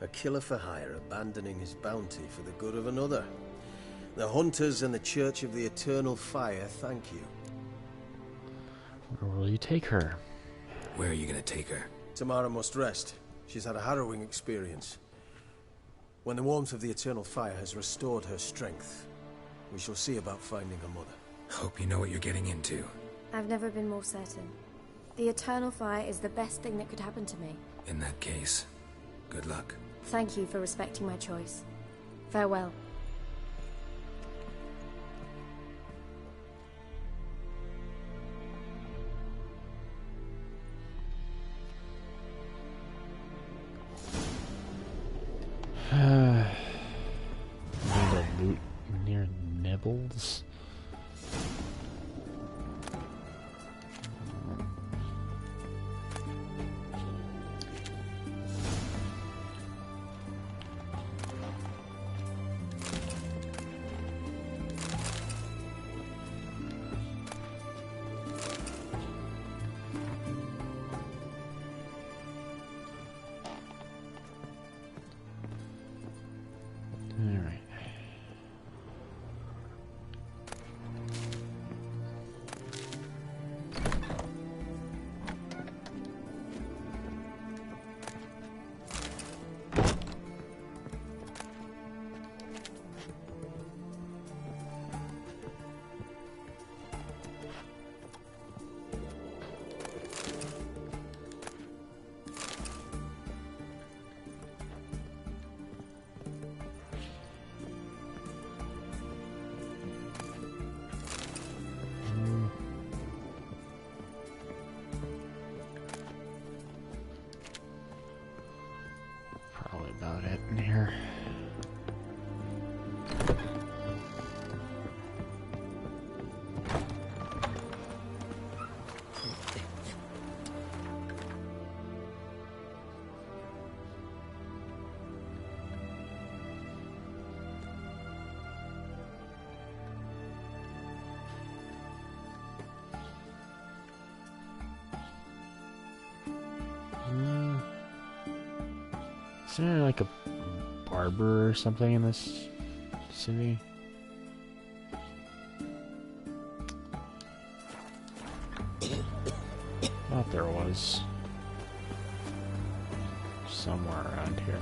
A killer for hire abandoning his bounty for the good of another. The hunters and the Church of the Eternal Fire thank you. Where will you take her? Where are you gonna take her? Tamara must rest. She's had a harrowing experience. When the warmth of the Eternal Fire has restored her strength, we shall see about finding her mother. Hope you know what you're getting into. I've never been more certain. The Eternal Fire is the best thing that could happen to me. In that case, good luck. Thank you for respecting my choice. Farewell. Near the loot near Nibbles. About it in here. Isn't there like a barber or something in this city? Thought there was somewhere around here.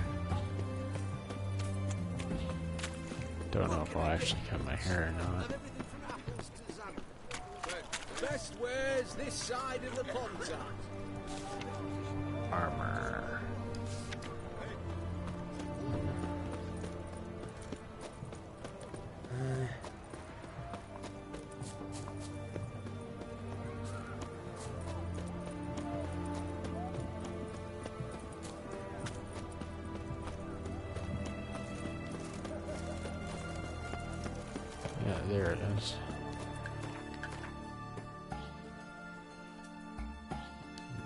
Don't know if I'll actually cut my hair or not. Best wares this side of the pond. Armor. Yeah, there it is.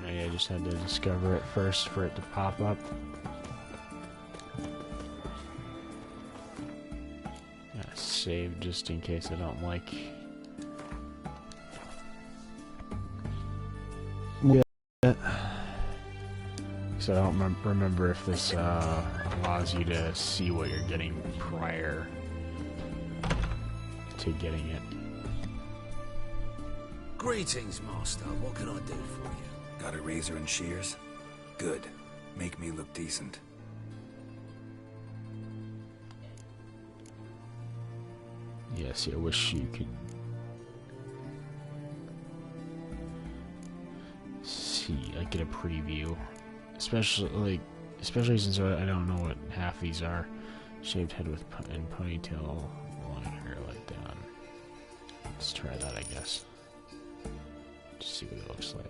Maybe I just had to discover it first for it to pop up. Gotta save just in case I don't like. Yeah. So I don't remember if this allows you to see what you're getting prior to getting it. Greetings, Master. What can I do for you? Got a razor and shears? Good. Make me look decent. Yes, I wish you could see, like, get a preview. Especially since I don't know what half these are. Shaved head with and ponytail, long hair like that. Let's try that, I guess. Just see what it looks like.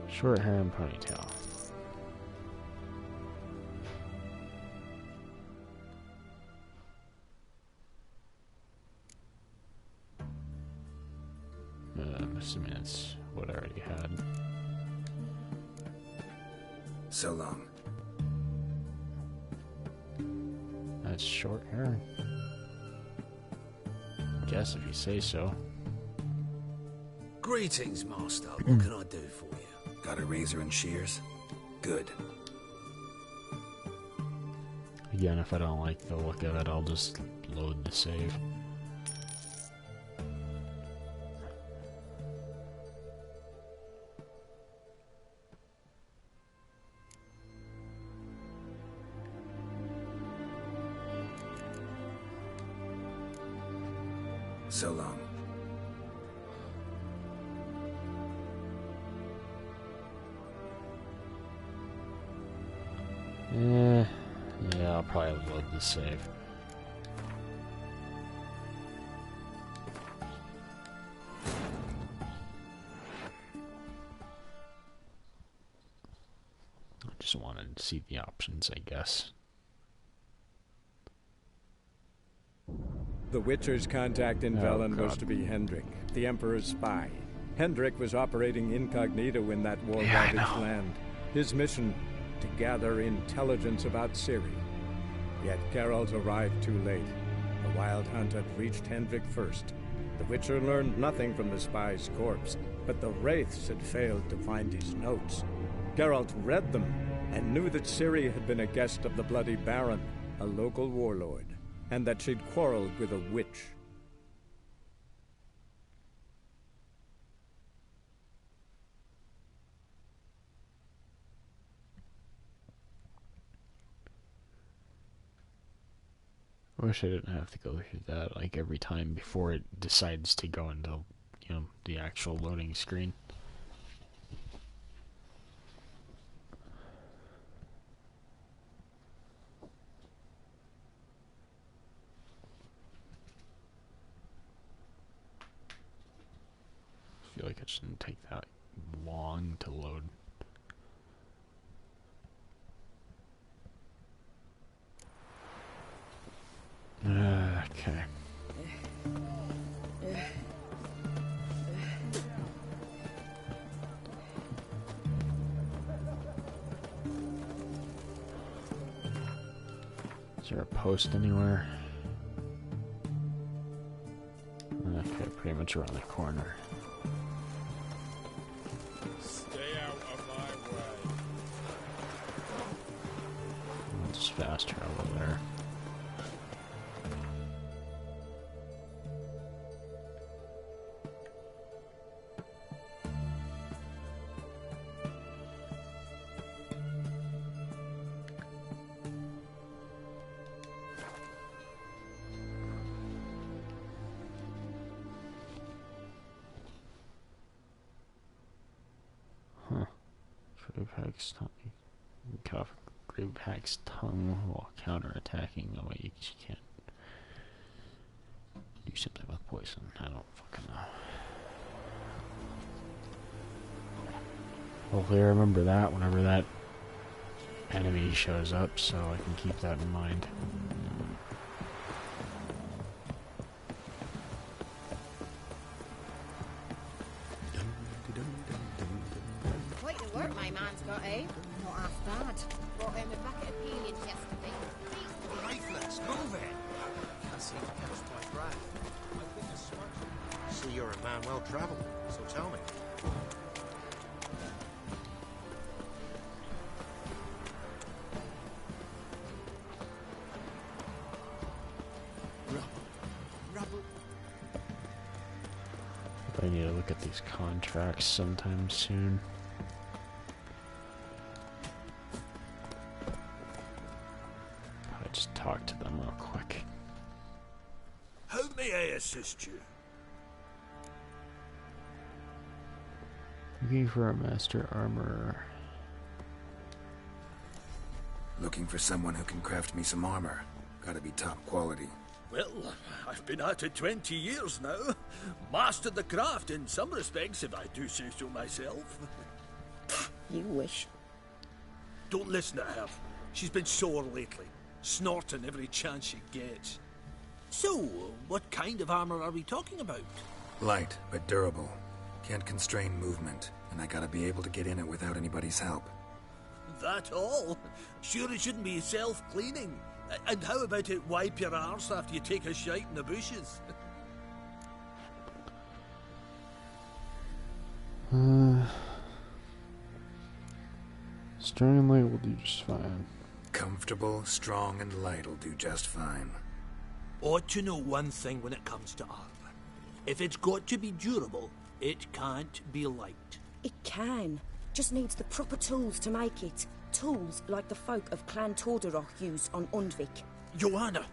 Short hair and ponytail. I'm assuming it's what I already had. So long. That's short hair. Guess if you say so. Greetings, Master. What can I do for you? Got a razor and shears? Good. Again, if I don't like the look of it, I'll just load the save. So long. Yeah, I'll probably load the save. I just wanted to see the options, I guess. The Witcher's contact in Velen was to be Hendrik, the Emperor's spy. Hendrik was operating incognito in that war-ravaged land. His mission, to gather intelligence about Ciri. Yet Geralt arrived too late. The Wild Hunt had reached Hendrik first. The Witcher learned nothing from the spy's corpse, but the Wraiths had failed to find his notes. Geralt read them and knew that Ciri had been a guest of the Bloody Baron, a local warlord, and that she'd quarreled with a witch. I wish I didn't have to go through that, like, every time before it decides to go into, you know, the actual loading screen. I feel like it shouldn't take that long to load. Okay. Is there a post anywhere? Okay, pretty much around the corner. Stay out of my way. Just fast travel there. Cut off Grave Hack's tongue while counterattacking. Oh wait, you can't do something with poison. I don't fucking know. Hopefully I remember that whenever that enemy shows up, so I can keep that in mind. Quite the work my man's got, eh? Not half bad. Brought him a bucket of peelings yesterday. Lifeless, move it! I see you catch my breath. I think it's smart. See, you're a man well travelled, so tell me. I need to look at these contracts sometime soon. I just talk to them real quick. How may I assist you? Looking for a master armorer. Looking for someone who can craft me some armor. Gotta be top quality. Well, I've been at it 20 years now. Mastered the craft in some respects, if I do say so myself. You wish. Don't listen to her. She's been sore lately, snorting every chance she gets. So, what kind of armor are we talking about? Light, but durable. Can't constrain movement, and I gotta be able to get in it without anybody's help. That all? Sure it shouldn't be self-cleaning. And how about it wipe your arse after you take a shite in the bushes? Strong and light will do just fine. Comfortable, strong, and light will do just fine. Ought to know one thing when it comes to armor. If it's got to be durable, it can't be light. It can. Just needs the proper tools to make it. Tools like the folk of Clan Tordaroch use on Undvik. Joanna,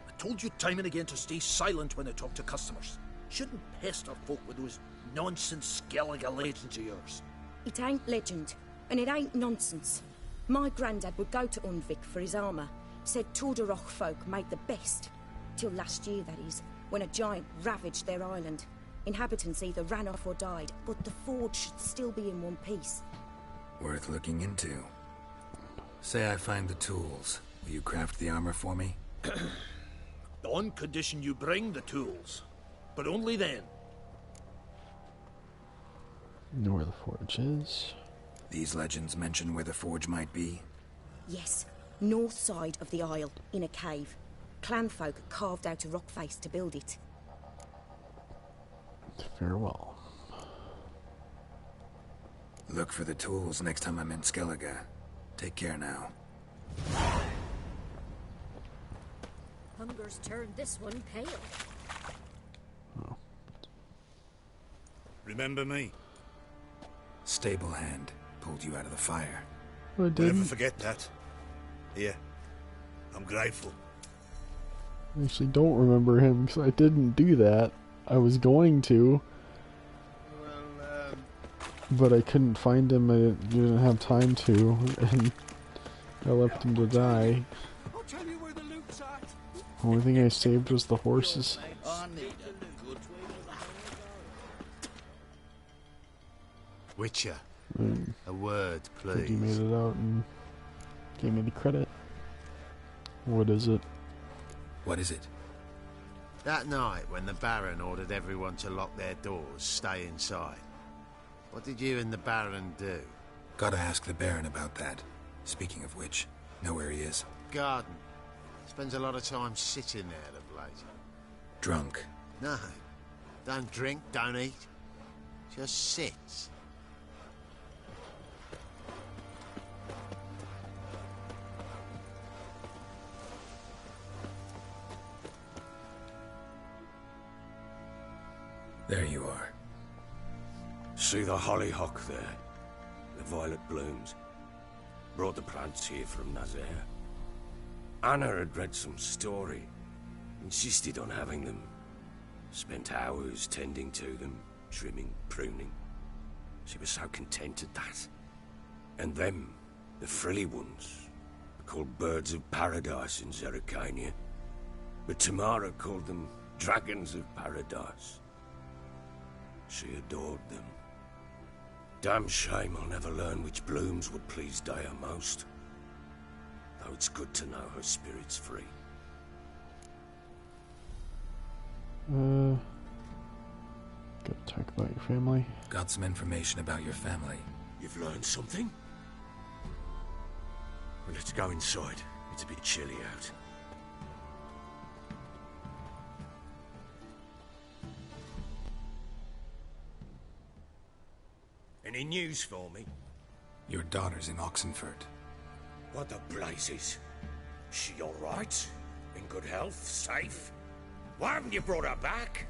I told you time and again to stay silent when I talk to customers. Shouldn't pester folk with those nonsense Skellige legends of yours. It ain't legend, and it ain't nonsense. My granddad would go to Undvik for his armour. Said Tordaroch folk made the best. Till last year, that is, when a giant ravaged their island. Inhabitants either ran off or died, but the forge should still be in one piece. Worth looking into. Say I find the tools. Will you craft the armor for me? On condition you bring the tools. But only then. Know where the forge is? These legends mention where the forge might be? Yes, north side of the isle, in a cave. Clanfolk carved out a rock face to build it. Farewell. Look for the tools next time I'm in Skellige. Take care now. Hunger's turned this one pale. Oh. Remember me? Stable hand pulled you out of the fire. I I'll didn't. never forget that. Here, I'm grateful. I actually don't remember him because I didn't do that. I was going to. But I couldn't find him, I didn't have time to, and I left him to die. I'll tell you where the loot's at. The only thing I saved was the horses. Witcher, And a word, he made please. it out and gave me the credit. What is it? What is it? That night when the Baron ordered everyone to lock their doors, stay inside. What did you and the Baron do? Gotta ask the Baron about that. Speaking of which, know where he is. Garden. Spends a lot of time sitting there of late. Drunk. No. Don't drink, don't eat. Just sits. There you are. See the hollyhock there? The violet blooms. Brought the plants here from Nazaire. Anna had read some story. Insisted on having them. Spent hours tending to them, trimming, pruning. She was so content at that. And them, the frilly ones, are called birds of paradise in Zerrikania. But Tamara called them dragons of paradise. She adored them. Damn shame I'll never learn which blooms would please Dea most. Though it's good to know her spirit's free. Gotta talk about your family. Got some information about your family. You've learned something? Well, let's go inside. It's a bit chilly out. Any news for me? Your daughter's in Oxenfurt. What the blazes? She all right? In good health? Safe? Why haven't you brought her back?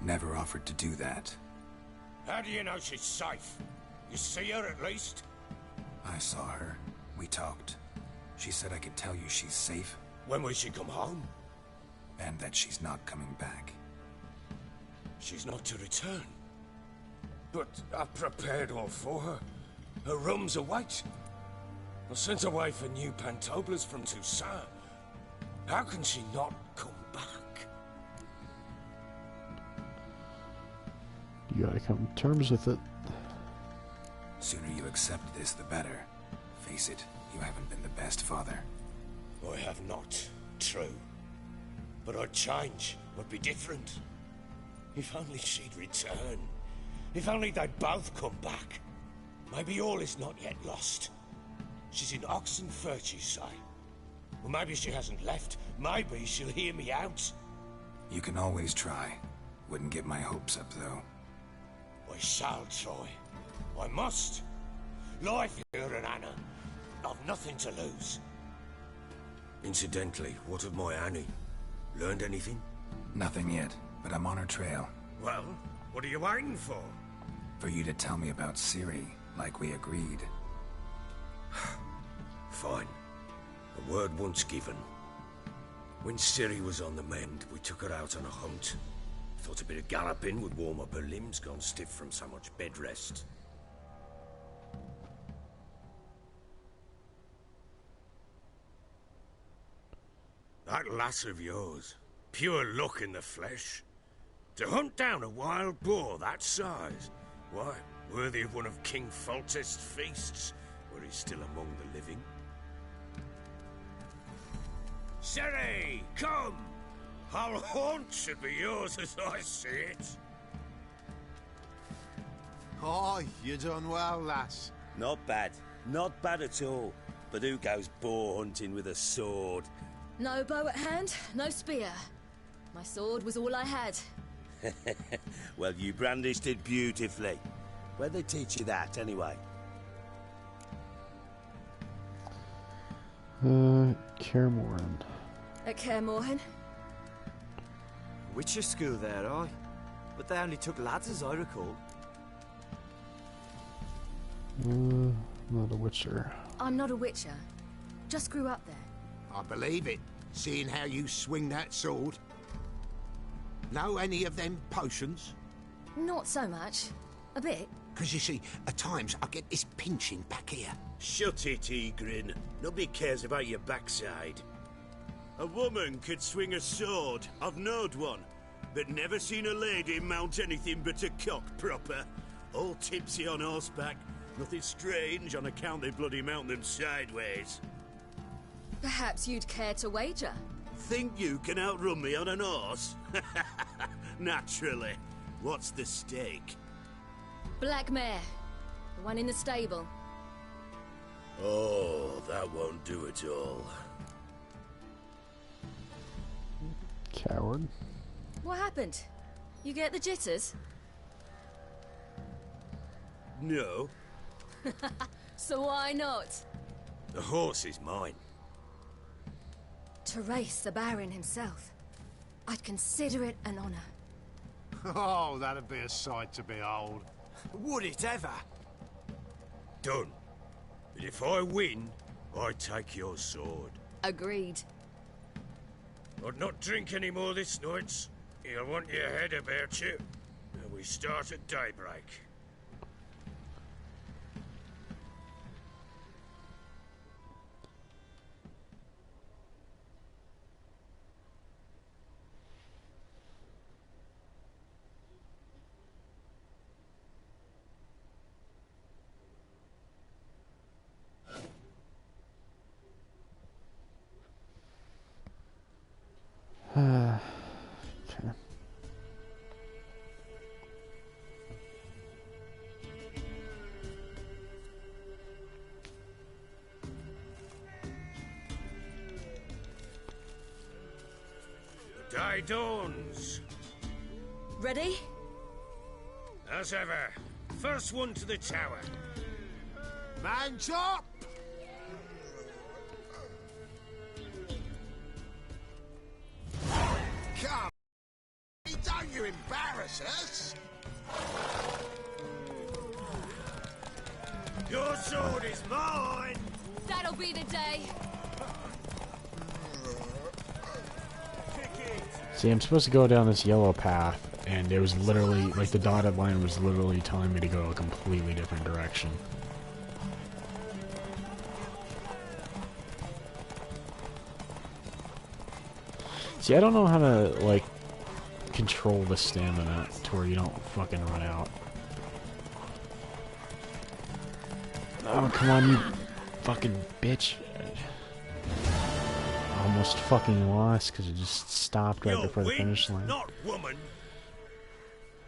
Never offered to do that. How do you know she's safe? You see her at least? I saw her. We talked. She said I could tell you she's safe. When will she come home? And that she's not coming back. She's not to return. But I've prepared all for her. Her rooms await. I sent away for new pantoblas from Toussaint. How can she not come back? You gotta come to terms with it. Sooner you accept this, the better. Face it, you haven't been the best father. I have not, true. But I'd change, would be different. If only she'd return. If only they'd both come back. Maybe all is not yet lost. She's in Oxenfurt, you say? Well, maybe she hasn't left. Maybe she'll hear me out. You can always try. Wouldn't get my hopes up, though. I shall try. I must. Life here in Anna. I've nothing to lose. Incidentally, what of my Annie? Learned anything? Nothing yet, but I'm on her trail. Well, what are you waiting for? For you to tell me about Ciri, like we agreed. Fine. A word once given. When Ciri was on the mend, we took her out on a hunt. Thought a bit of galloping would warm up her limbs, gone stiff from so much bed rest. That lass of yours, pure luck in the flesh. To hunt down a wild boar that size, why, worthy of one of King Foltest's feasts, where he's still among the living. Ciri, come! Our haunt should be yours as I see it. Oh, you done well, lass. Not bad. Not bad at all. But who goes boar hunting with a sword? No bow at hand, no spear. My sword was all I had. Well, you brandished it beautifully. Where'd they teach you that, anyway? Kaer At Kaer Morhen? Witcher school there, aye. But they only took lads, as I recall. Not a witcher. I'm not a witcher. Just grew up there. I believe it, seeing how you swing that sword. Know any of them potions? Not so much. A bit. Because you see, at times I get this pinching back here. Shut it, Egrin. Nobody cares about your backside. A woman could swing a sword. I've knowed one. But never seen a lady mount anything but a cock proper. All tipsy on horseback. Nothing strange on account they bloody mount them sideways. Perhaps you'd care to wager? Think you can outrun me on an horse? Naturally. What's the stake? Black mare. The one in the stable. Oh, that won't do it all. Coward. What happened? You get the jitters? No. So why not? The horse is mine. To race the Baron himself. I'd consider it an honor. Oh, that'd be a sight to behold. Would it ever? Done. But if I win, I take your sword. Agreed. I'd not drink any more this night. You'll want your head about you. And we start at daybreak. Day dawns. Ready? As ever. First one to the tower. Man chop! Come, don't you embarrass us? Your sword is mine! That'll be the day. See, I'm supposed to go down this yellow path, and it was literally, like, the dotted line was literally telling me to go a completely different direction. See, I don't know how to, like, control the stamina to where you don't fucking run out. Oh, come on, you fucking bitch. I almost fucking lost because it just stopped right before the finish line. Not woman.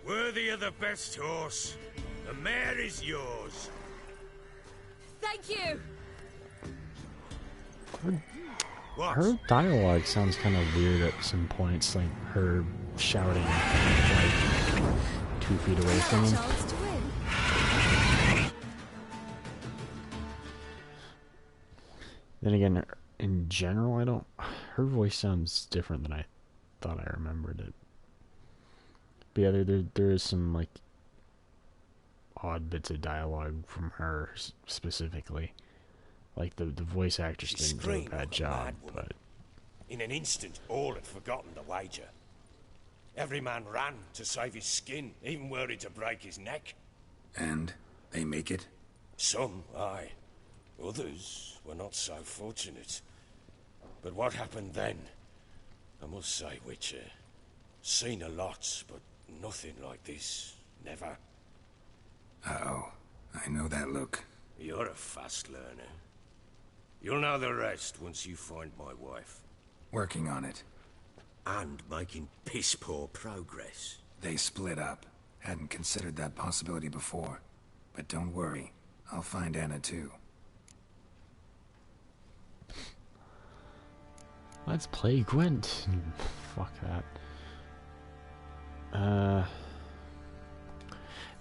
Worthy of the best horse. The mare is yours. Thank you. Her dialogue sounds kind of weird at some points, like her shouting like 2 feet away from him. Then again, in general, I don't. Her voice sounds different than I thought I remembered it. But yeah, there is some like odd bits of dialogue from her specifically. Like the voice actress didn't do a bad job, but in an instant, all had forgotten the wager. Every man ran to save his skin, even worried to break his neck. And they make it? Some, aye. Others were not so fortunate. But what happened then? I must say, Witcher, seen a lot, but nothing like this. Never. Uh-oh. I know that look. You're a fast learner. You'll know the rest once you find my wife. Working on it. And making piss-poor progress. They split up. Hadn't considered that possibility before. But don't worry. I'll find Anna too. Let's play Gwent. Fuck that. But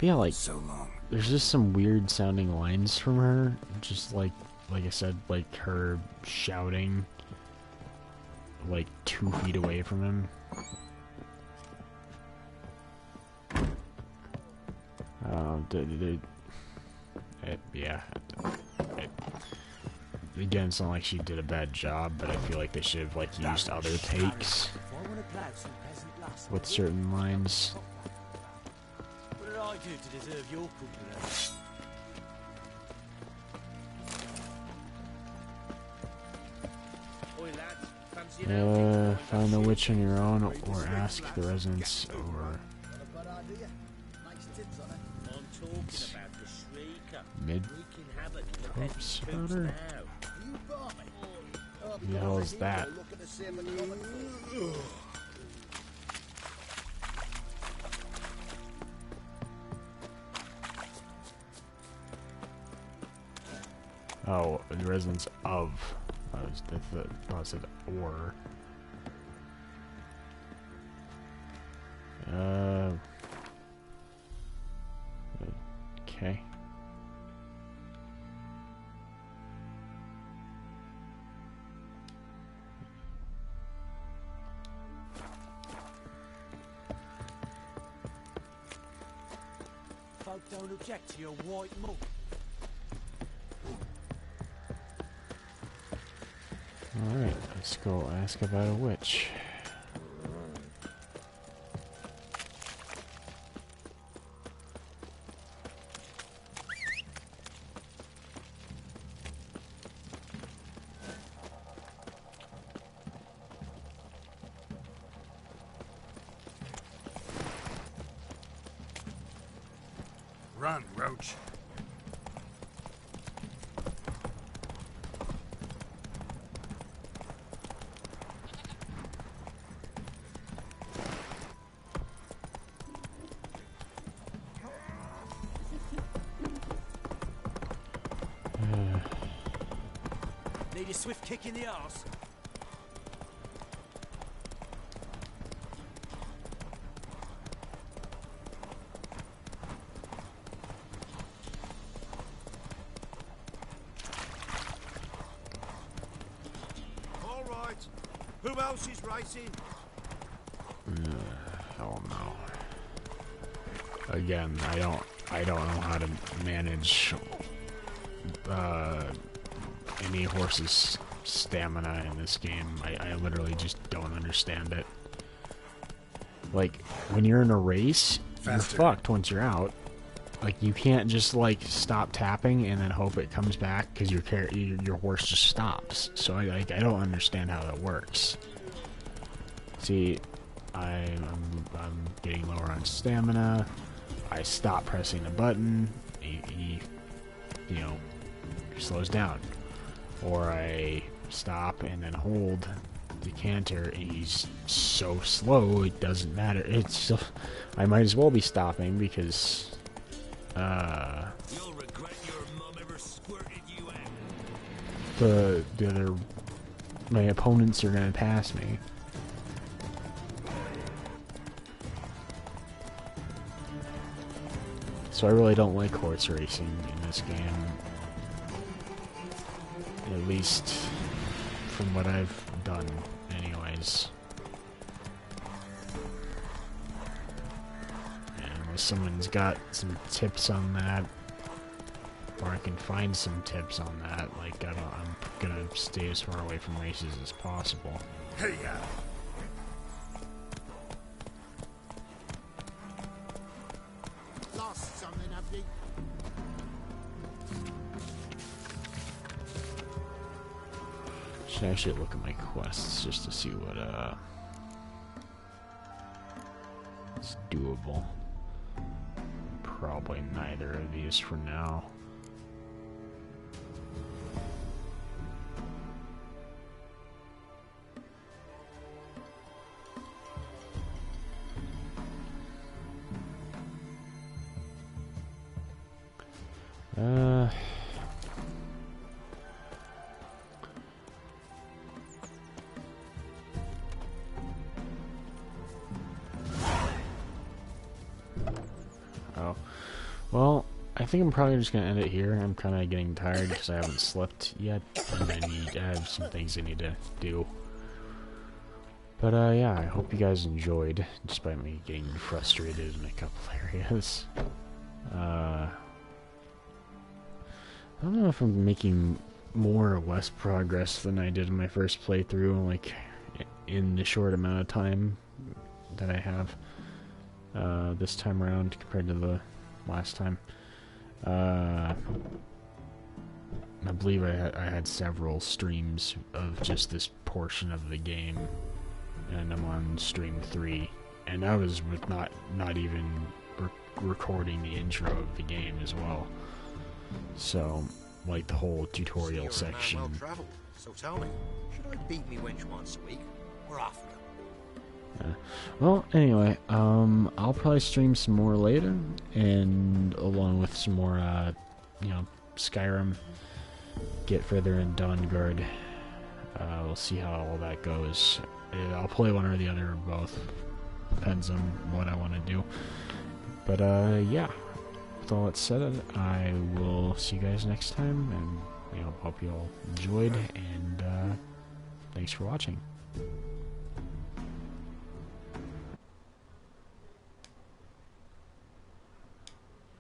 yeah, like, so long. There's just some weird sounding lines from her. Just like I said, like her shouting like 2 feet away from him. Again, it's not like she did a bad job, but I feel like they should have like used other takes with certain lines. What did I do to deserve your company? Find the witch on your own, or ask the residents, or mid corpse powder. Who the hell is that? Oh, the residents of. I thought it said or. Okay. Folk don't object to your white mug. Alright, let's go ask about a witch. Run, Roach. Need a swift kick in the arse. Who else is racing? Hell no. Again, I don't know how to manage any horse's stamina in this game. I literally just don't understand it. Like, when you're in a race, you're fucked once you're out. Like, you can't just, like, stop tapping and then hope it comes back because your horse just stops. So I don't understand how that works. See, I'm getting lower on stamina. I stop pressing the button. He you know, slows down. Or I stop and then hold the canter, and he's so slow it doesn't matter. It's so, I might as well be stopping because You'll regret your mum ever squirted you out. the other, my opponents are gonna pass me. So I really don't like horse racing in this game. At least from what I've done, anyways. And unless someone's got some tips on that, or I can find some tips on that, like, I'm gonna stay as far away from races as possible. Hey, lost something, have you? Should actually look at my quests just to see what is doable. Probably neither of these for now. Oh. Well, I think I'm probably just going to end it here. I'm kind of getting tired because I haven't slept yet, and I have some things I need to do. But, yeah, I hope you guys enjoyed, despite me getting frustrated in a couple areas. I don't know if I'm making more or less progress than I did in my first playthrough, like, in the short amount of time that I have this time around compared to the last time. I believe I had several streams of just this portion of the game, and I'm on stream 3, and that was with not even recording the intro of the game as well. So, like the whole tutorial section. Well traveled. So tell me, should I beat me wench once a week, or often? Well, anyway, I'll probably stream some more later, and along with some more, you know, Skyrim, get further in Dawnguard. We'll see how all that goes. I'll play one or the other or both. Depends on what I want to do. But, yeah. With all that said, I will see you guys next time, and, you know, hope you all enjoyed, and, thanks for watching.